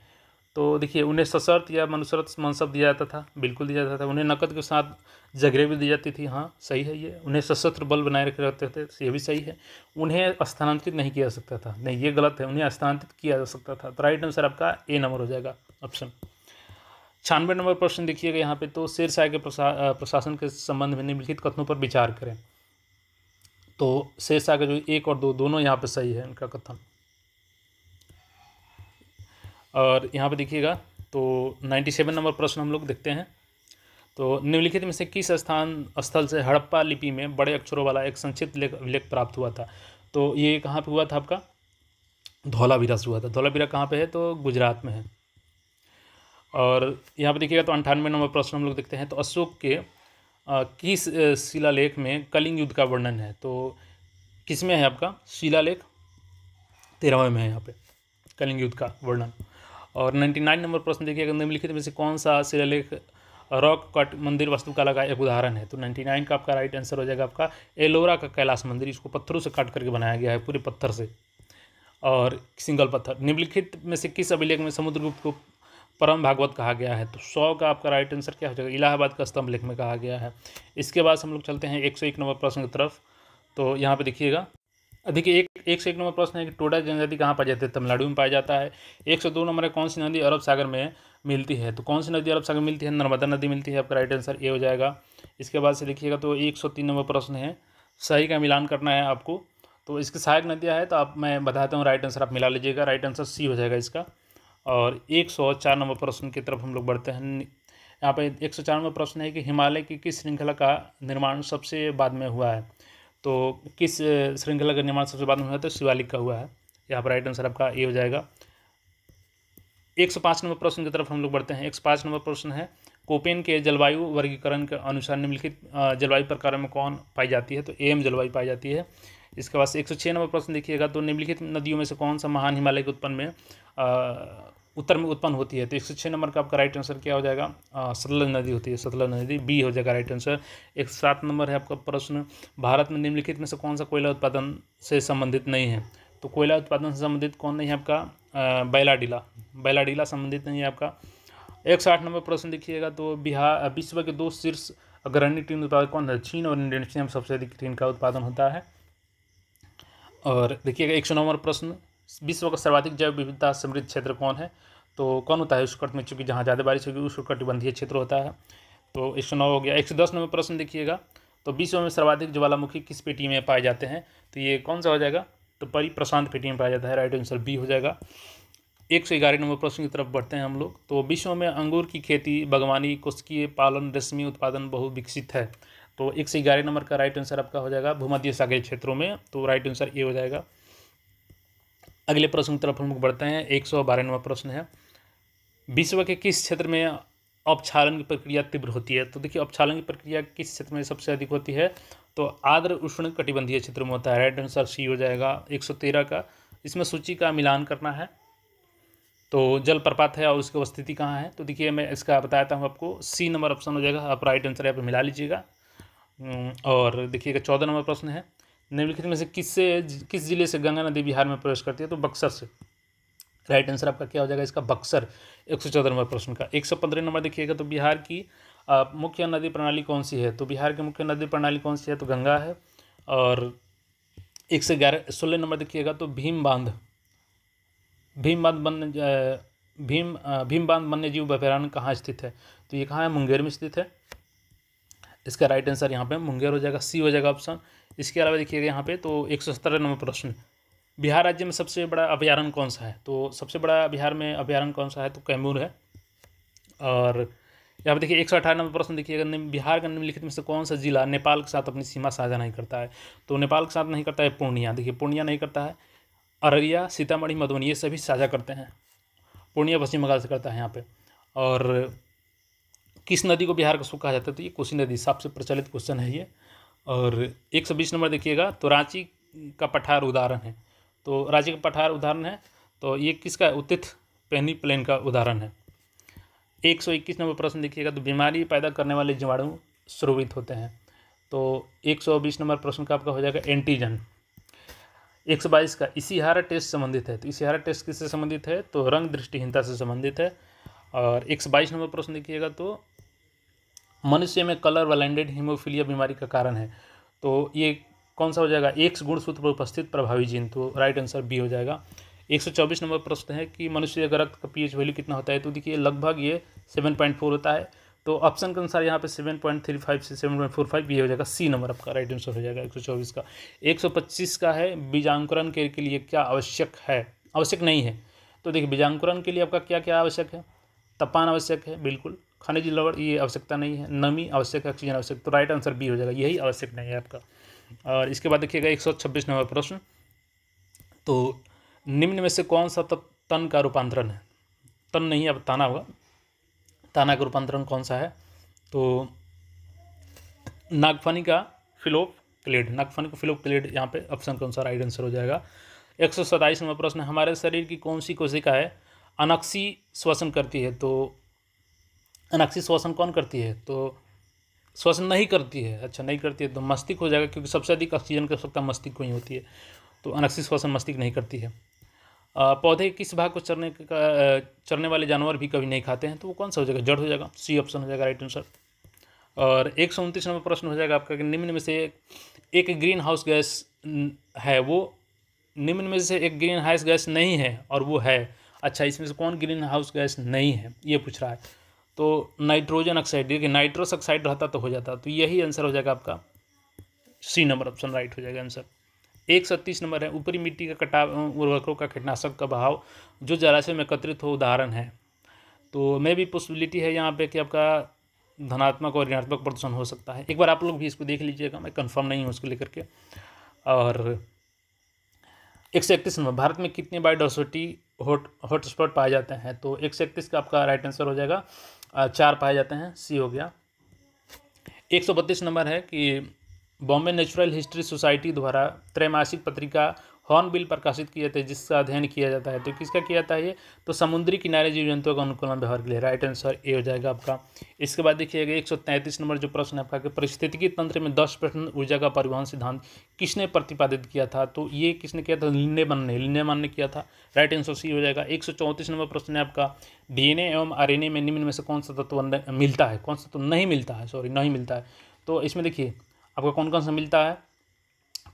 तो देखिए उन्हें सशर्त या मनुशर्त मनसब दिया जाता था, बिल्कुल दिया जाता था। उन्हें नकद के साथ जगह भी दी जाती थी, हाँ सही है ये। उन्हें सशस्त्र बल बनाए रखे रहते थे, ये भी सही है। उन्हें स्थानांतरित नहीं किया जा सकता था, नहीं ये गलत है, उन्हें स्थानांतरित किया जा सकता था। तो राइट आंसर आपका ए नंबर हो जाएगा ऑप्शन। 96 नंबर प्रश्न देखिएगा यहाँ पे, तो शेरशाह के प्रशासन के संबंध में निम्नलिखित कथनों पर विचार करें। तो शेरशाह का जो 1 और 2 दोनों यहाँ पे सही है इनका कथन। और यहाँ पे देखिएगा, तो 97 नंबर प्रश्न हम लोग देखते हैं, तो निम्नलिखित में से किस स्थल से हड़प्पा लिपि में बड़े अक्षरों वाला एक संक्षिप्त अभिलेख प्राप्त हुआ था? तो ये कहाँ पे हुआ था? आपका धौलावीरा से हुआ था। धौलावीरा कहाँ पे है? तो गुजरात में है। और यहाँ पे देखिएगा, तो 98 नंबर प्रश्न हम लोग देखते हैं, तो अशोक के किस शिलालेख में कलिंग युद्ध का वर्णन है? तो किस में है आपका शिलालेख? 13वें में है यहाँ पे कलिंग युद्ध का वर्णन। और 99 नंबर प्रश्न देखिएगा, निम्नलिखित में से कौन सा शिलालेख रॉक कट मंदिर वास्तुकला का एक उदाहरण है। तो 99 का आपका राइट आंसर हो जाएगा आपका एलोरा का कैलाश मंदिर। इसको पत्थरों से काट करके बनाया गया है, पूरे पत्थर से और सिंगल पत्थर। निम्नलिखित में से किस अभिलेख में समुद्रगुप्त को परम भागवत कहा गया है? तो 100 का आपका राइट आंसर क्या हो जाएगा? इलाहाबाद का स्तंभ लेख में कहा गया है। इसके बाद हम लोग चलते हैं 101 नंबर प्रश्न की तरफ। तो यहाँ पे देखिएगा, देखिए 101 नंबर प्रश्न है कि टोडा जनजाति कहाँ पाई जाती है? तमिलनाडु में पाई जाता है। 102 नंबर है कौन सी नदी अरब सागर में मिलती है? तो कौन सी नदी अरब सागर में मिलती है? नर्मदा नदी मिलती है। आपका राइट आंसर ए हो जाएगा। इसके बाद से देखिएगा तो 103 नंबर प्रश्न है, सही का मिलान करना है आपको। तो इसकी सहायक नदियाँ है, तो आप मैं बताता हूँ, राइट आंसर आप मिला लीजिएगा। राइट आंसर सी हो जाएगा इसका। और 104 नंबर प्रश्न की तरफ हम लोग बढ़ते हैं। यहाँ पे 104 नंबर प्रश्न है कि हिमालय की किस श्रृंखला का निर्माण सबसे बाद में हुआ है? तो किस श्रृंखला का निर्माण सबसे बाद में हुआ है? तो शिवालिक का हुआ है। यहाँ पर राइट आंसर आपका ए हो जाएगा। 105 नंबर प्रश्न की तरफ हम लोग बढ़ते हैं। 105 नंबर प्रश्न है, कोपेन के जलवायु वर्गीकरण के अनुसार निम्नलिखित जलवायु प्रकारों में कौन पाई जाती है? तो एम जलवायु पाई जाती है। इसके बाद 106 नंबर प्रश्न देखिएगा, तो निम्नलिखित नदियों में से कौन सा महान हिमालय के उत्तर में उत्पन्न होती है? तो 106 नंबर का आपका राइट आंसर क्या हो जाएगा? सतलज नदी होती है, सतलज नदी, बी हो जाएगा राइट आंसर। 107 नंबर है आपका प्रश्न, भारत में निम्नलिखित में से कौन सा कोयला उत्पादन से संबंधित नहीं है? तो कोयला उत्पादन से संबंधित कौन नहीं है आपका? बैलाडीला संबंधित नहीं है आपका। 108 नंबर प्रश्न देखिएगा, तो बिहार विश्व के 2 शीर्ष अग्रणी टीन उत्पादक कौन है? चीन और इंडोनेशिया में सबसे अधिक टीन का उत्पादन होता है। और देखिएगा 109 नंबर प्रश्न, विश्व का सर्वाधिक जैव विविधता समृद्ध क्षेत्र कौन है? तो कौन होता है? उष्णकटिबंधीय में, चूंकि जहाँ ज़्यादा बारिश होगी उष्णकटिबंधीय क्षेत्र होता है। तो 109 हो गया। 110 नंबर प्रश्न देखिएगा, तो विश्व में सर्वाधिक ज्वालामुखी किस पेटी में पाए जाते हैं? तो ये कौन सा हो जाएगा? तो परिप्रशांत पेटी में पाया जाता है। राइट आंसर बी हो जाएगा। 111 नंबर प्रश्न की तरफ बढ़ते हैं हम लोग। तो विश्व में अंगूर की खेती, बागवानी, कुस्की पालन, रेशमी उत्पादन बहुत विकसित है। तो 111 नंबर का राइट आंसर आपका हो जाएगा भूमध्य सागरीय क्षेत्रों में। तो राइट आंसर ए हो जाएगा। अगले प्रश्न की तरफ हम लोग बढ़ते हैं। 112 नंबर प्रश्न है, विश्व के किस क्षेत्र में अपक्षालन की प्रक्रिया तीव्र होती है? तो देखिए अपक्षालन की प्रक्रिया किस क्षेत्र में सबसे अधिक होती है? तो आर्द्र उष्ण कटिबंधीय क्षेत्र में होता है। राइट आंसर सी हो जाएगा। 113 का, इसमें सूची का मिलान करना है। तो जलप्रपात है और उसकी अवस्थिति कहाँ है? तो देखिए मैं इसका बताता हूँ आपको, सी नंबर ऑप्शन हो जाएगा। आप राइट आंसर यहाँ पर मिला लीजिएगा। और देखिएगा 14 नंबर प्रश्न है, निम्नलिखित में से किस जिले से गंगा नदी बिहार में प्रवेश करती है? तो बक्सर से। राइट आंसर आपका क्या हो जाएगा इसका? बक्सर। 114 नंबर प्रश्न का। 115 नंबर देखिएगा, तो बिहार की मुख्य नदी प्रणाली कौन सी है? तो बिहार की मुख्य नदी प्रणाली कौन सी है? तो गंगा है। और 116 नंबर देखिएगा, तो भीम बांध वन्यजीव अभयारण्य कहाँ स्थित है? तो ये कहाँ है? मुंगेर में स्थित है। इसका राइट आंसर यहाँ पे मुंगेर हो जाएगा, सी हो जाएगा ऑप्शन। इसके अलावा देखिएगा यहाँ पे, तो 117 नंबर प्रश्न, बिहार राज्य में सबसे बड़ा अभयारण्य कौन सा है? तो सबसे बड़ा बिहार में अभयारण्य कौन सा है? तो कैमूर है। और यहाँ पे देखिए 118 नंबर प्रश्न देखिएगा, बिहार का निम्नलिखित में से कौन सा जिला नेपाल के साथ अपनी सीमा साझा नहीं करता है? तो नेपाल के साथ नहीं करता है पूर्णिया। देखिए पूर्णिया नहीं करता है, अररिया, सीतामढ़ी, मधुबनी ये सभी साझा करते हैं। पूर्णिया पश्चिम बंगाल से करता है यहाँ पे। और किस नदी को बिहार का सूखा कहा जाता है? तो ये कोसी नदी, सबसे प्रचलित क्वेश्चन है ये। और 120 नंबर देखिएगा, तो रांची का पठार उदाहरण है। तो रांची का पठार उदाहरण है, तो ये किसका? उत्तिथ पेनी प्लेन का उदाहरण है। 121 नंबर प्रश्न देखिएगा, तो बीमारी पैदा करने वाले जीवाणु स्रावित होते हैं। तो 120 नंबर प्रश्न का आपका हो जाएगा एंटीजन। 122 का इशिहारा टेस्ट संबंधित है। तो इशिहारा टेस्ट किससे संबंधित है? तो रंग दृष्टिहीनता से संबंधित है। और 122 नंबर प्रश्न देखिएगा, तो मनुष्य में कलर ब्लाइंडेड हीमोफीलिया बीमारी का कारण है। तो ये कौन सा हो जाएगा? एक्स गुणसूत्र पर उपस्थित प्रभावी जीन। तो राइट आंसर बी हो जाएगा। 124 नंबर प्रश्न है कि मनुष्य का रक्त का पीएच वैल्यू कितना होता है? तो देखिए लगभग ये 7.4 होता है। तो ऑप्शन के अनुसार यहाँ पे 7.35 से 7.45 ये हो जाएगा, सी नंबर आपका राइट आंसर हो जाएगा 124 का। 125 का है, बीजांकुरण के लिए क्या आवश्यक है? आवश्यक नहीं है। तो देखिए बीजांकुरण के लिए आपका क्या क्या आवश्यक है? तापमान आवश्यक है, बिल्कुल। खनिज लवण ये आवश्यकता नहीं है। नमी आवश्यक है, ऑक्सीजन आवश्यक। तो राइट आंसर बी हो जाएगा, यही आवश्यक नहीं है आपका। और इसके बाद देखिएगा 126 नंबर प्रश्न, तो निम्न में से कौन सा तन का रूपांतरण है? तन नहीं, अब ताना होगा। ताना का रूपांतरण कौन सा है? तो नागफनी का फिलोक्लेड, नागफनी का फिलोक्लेड यहाँ पे ऑप्शन कौन सा राइट आंसर हो जाएगा। 127 नंबर प्रश्न, हमारे शरीर की कौन सी कोशिका है अनक्सी श्वसन करती है? तो अनाक्षी श्वसन कौन करती है? तो श्वसन नहीं करती है। अच्छा, नहीं करती है तो मस्तिष्क हो जाएगा, क्योंकि सबसे अधिक ऑक्सीजन की आवश्यकता मस्तिष्क को ही होती है। तो अनाक्षी श्वसन मस्तिष्क नहीं करती है। पौधे किस भाग को चरने वाले जानवर भी कभी नहीं खाते हैं? तो वो कौन सा हो जाएगा? जड़ हो जाएगा। सी ऑप्शन हो जाएगा राइट आंसर। और 129 नंबर प्रश्न हो जाएगा आपका कि निम्न में से एक ग्रीन हाउस गैस है, वो निम्न में से एक ग्रीन हाउस गैस नहीं है और वो है। अच्छा, इसमें से कौन ग्रीन हाउस गैस नहीं है ये पूछ रहा है। तो नाइट्रोजन ऑक्साइड, देखिए नाइट्रस ऑक्साइड रहता तो हो जाता, तो यही आंसर हो जाएगा आपका सी नंबर ऑप्शन राइट हो जाएगा आंसर। 137 नंबर है, ऊपरी मिट्टी का कटाव उर्वरकों का कीटनाशक का बहाव जो जलाशय में एकत्रित हो उदाहरण है। तो मे भी पॉसिबिलिटी है यहाँ पे कि आपका धनात्मक और ऋणात्मक प्रदूषण हो सकता है। एक बार आप लोग भी इसको देख लीजिएगा, मैं कंफर्म नहीं हूँ उसको लेकर के। और 131 नंबर, भारत में कितने बायोडाइवर्सिटी हॉटस्पॉट पाए जाते हैं? तो 131 का आपका राइट आंसर हो जाएगा 4 पाए जाते हैं, सी हो गया। 132 नंबर है कि बॉम्बे नेचुरल हिस्ट्री सोसाइटी द्वारा त्रैमासिक पत्रिका हॉर्नबिल प्रकाशित किए थे जिसका अध्ययन किया जाता है। तो किसका किया जाता है ये? तो समुद्री किनारे जीव जंतुओं का अनुकूलन व्यवहार के लिए। राइट आंसर ए हो जाएगा आपका। इसके बाद देखिएगा 133 नंबर जो प्रश्न है आपका कि पारिस्थितिकी तंत्र में 10% ऊर्जा का परिवहन सिद्धांत किसने प्रतिपादित किया था? तो ये किसने किया था? लिन्डेमैन ने किया था। राइट आंसर सी हो जाएगा। 134 नंबर प्रश्न है आपका डीएनए एवं आरएनए में निम्न में से कौन सा तत्व मिलता है? कौन सा तो नहीं मिलता है, सॉरी नहीं मिलता है। तो इसमें देखिए आपका कौन कौन सा मिलता है?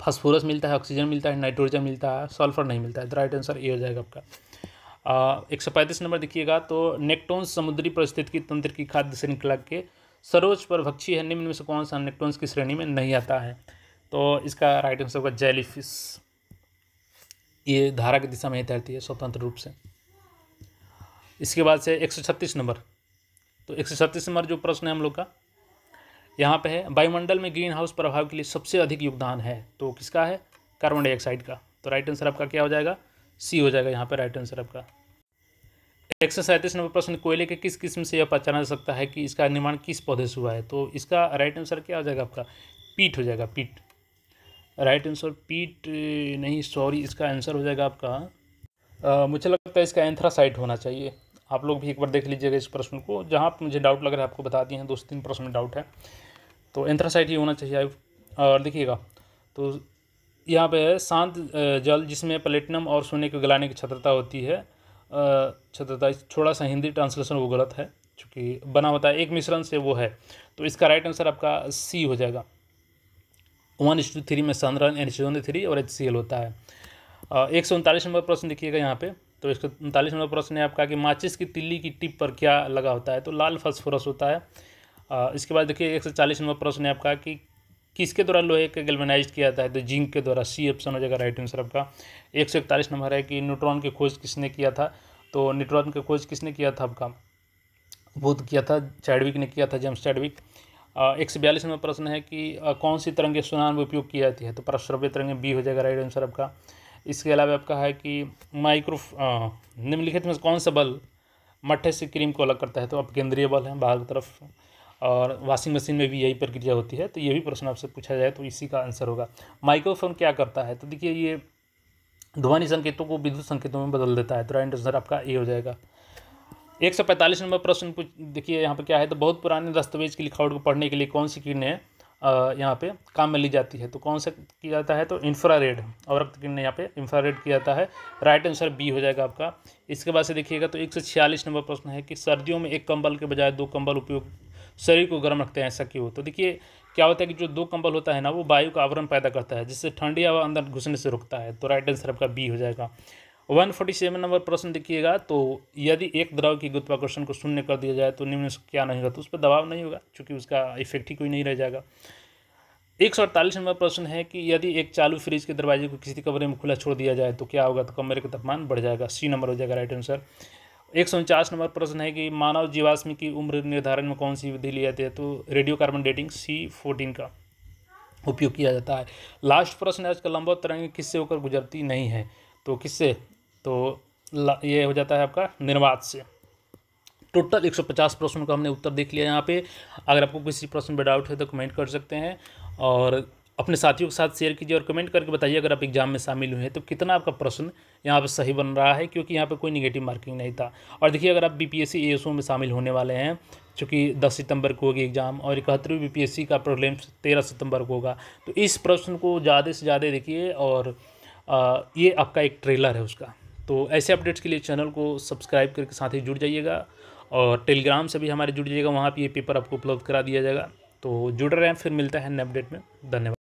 फास्फोरस मिलता है, ऑक्सीजन मिलता है, नाइट्रोजन मिलता है, सल्फर नहीं मिलता है। तो राइट आंसर ए हो जाएगा आपका। 135 नंबर देखिएगा तो नेक्टोन्स समुद्री पारिस्थितिकी तंत्र की खाद्य श्रृंखला के सर्वोच्च परभक्षी है, निम्न में से कौन सा नेक्टोन्स की श्रेणी में नहीं आता है? तो इसका राइट आंसर होगा जेलीफिश। ये धारा की दिशा में ही तैरती है स्वतंत्र रूप से। इसके बाद से 136 नंबर, तो 136 नंबर जो प्रश्न है हम लोग का यहाँ पे है, वायुमंडल में ग्रीन हाउस प्रभाव के लिए सबसे अधिक योगदान है, तो किसका है? कार्बन डाइऑक्साइड का। तो राइट आंसर आपका क्या हो जाएगा? सी हो जाएगा यहाँ पे राइट आंसर आपका। 137 नंबर प्रश्न, कोयले के किस किस्म से यह पहचाना जा सकता है कि इसका निर्माण किस पौधे से हुआ है? तो इसका राइट आंसर क्या हो जाएगा आपका? पीट हो जाएगा, पीट। राइट आंसर पीट नहीं, सॉरी, इसका आंसर हो जाएगा आपका मुझे लगता है इसका एंथ्रासाइट होना चाहिए। आप लोग भी एक बार देख लीजिएगा इस प्रश्न को, जहाँ मुझे डाउट लग रहा है आपको बता दिए हैं, 2-3 प्रश्न में डाउट है, तो एंथ्रासाइट ही होना चाहिए। और देखिएगा तो यहाँ पे है शांत जल जिसमें प्लेटिनम और सोने को गलाने की क्षमता होती है, क्षमता, थोड़ा सा हिंदी ट्रांसलेशन वो गलत है क्योंकि बना होता है एक मिश्रण से, वो है। तो इसका राइट आंसर आपका सी हो जाएगा। 1:3 में सांद्रण NH2 और HCl होता है। 139 नंबर प्रश्न देखिएगा यहाँ पे, तो 139 नंबर प्रश्न है आपका कि माचिस की तिल्ली की टिप पर क्या लगा होता है? तो लाल फास्फोरस होता है। इसके बाद देखिए 140 नंबर प्रश्न है आपका कि किसके द्वारा लोहे के गैल्वेनाइज्ड किया जाता है? तो जिंक के द्वारा, सी ऑप्शन हो जाएगा राइट आंसर आपका। 141 नंबर है कि न्यूट्रॉन की खोज किसने किया था? तो न्यूट्रॉन की खोज किसने किया था आपका? वो तो किया था चैडविक ने किया था, जेम्स चैडविक। 142 नंबर प्रश्न है कि कौन सी तरंगे सुनान में उपयोग की जाती है? तो प्रश्रव्य तरंगे, बी हो जाएगा राइट आंसर आपका। इसके अलावा आपका है कि निम्नलिखित में कौन सा बल मट्ठे से क्रीम को अलग करता है? तो अपकेंद्रीय बल है बाहर की तरफ, और वॉशिंग मशीन में भी यही प्रक्रिया होती है। तो ये भी प्रश्न आपसे पूछा जाए तो इसी का आंसर होगा। माइक्रोफोन क्या करता है? तो देखिए ये ध्वनि संकेतों को विद्युत संकेतों में बदल देता है। तो राइट आंसर आपका ए हो जाएगा। 145 नंबर प्रश्न देखिए यहाँ पे क्या है, तो बहुत पुराने दस्तावेज की लिखावट को पढ़ने के लिए कौन सी किरणें यहाँ पे काम में ली जाती है? तो कौन सा किया जाता है? तो इंफ्रारेड, अवरक्त किरणें यहाँ पे इंफ्रारेड किया जाता है। राइट आंसर बी हो जाएगा आपका। इसके बाद से देखिएगा तो 146 नंबर प्रश्न है कि सर्दियों में एक कंबल के बजाय 2 कंबल उपयोग शरीर को गर्म रखते हैं, ऐसा क्यों? तो देखिए क्या होता है कि जो 2 कंबल होता है ना, वो वायु का आवरण पैदा करता है जिससे ठंडी हवा अंदर घुसने से रुकता है। तो राइट आंसर आपका बी हो जाएगा। 147 नंबर प्रश्न देखिएगा, तो यदि एक द्रव की गुरुत्वाकर्षण को शून्य कर दिया जाए तो निम्न से क्या नहीं होगा? तो उस पर दबाव नहीं होगा क्योंकि उसका इफेक्ट ही कोई नहीं रह जाएगा। 148 नंबर प्रश्न है कि यदि एक चालू फ्रिज के दरवाजे को किसी कमरे में खुला छोड़ दिया जाए तो क्या होगा? तो कमरे का तापमान बढ़ जाएगा, सी नंबर हो जाएगा राइट आंसर। 149 नंबर प्रश्न है कि मानव जीवाश्म की उम्र निर्धारण में कौन सी विधि ली जाती है? तो रेडियो कार्बन डेटिंग, C14 का उपयोग किया जाता है। लास्ट प्रश्न है आज का, लंबवत तरंगें किससे होकर गुजरती नहीं है? तो किससे? तो ये हो जाता है आपका निर्वात से। टोटल 150 प्रश्नों का हमने उत्तर देख लिया यहाँ पे। अगर आपको किसी प्रश्न में डाउट है तो कमेंट कर सकते हैं, और अपने साथियों के साथ शेयर कीजिए और कमेंट करके बताइए अगर आप एग्जाम में शामिल हुए हैं तो कितना आपका प्रश्न यहाँ पर सही बन रहा है, क्योंकि यहाँ पे कोई निगेटिव मार्किंग नहीं था। और देखिए अगर आप बीपीएससी एएसओ में शामिल होने वाले हैं, चूँकि 10 सितंबर को होगी एग्ज़ाम और 71वीं बीपीएससी का प्रीलिम्स 13 सितंबर को होगा, तो इस प्रश्न को ज़्यादा से ज़्यादा देखिए। और ये आपका एक ट्रेलर है उसका। तो ऐसे अपडेट्स के लिए चैनल को सब्सक्राइब करके साथ ही जुड़ जाइएगा और टेलीग्राम से भी हमारे जुड़ जाइएगा, वहाँ पे ये पेपर आपको उपलब्ध करा दिया जाएगा। तो जुड़ रहे हैं, फिर मिलता है नए अपडेट में। धन्यवाद।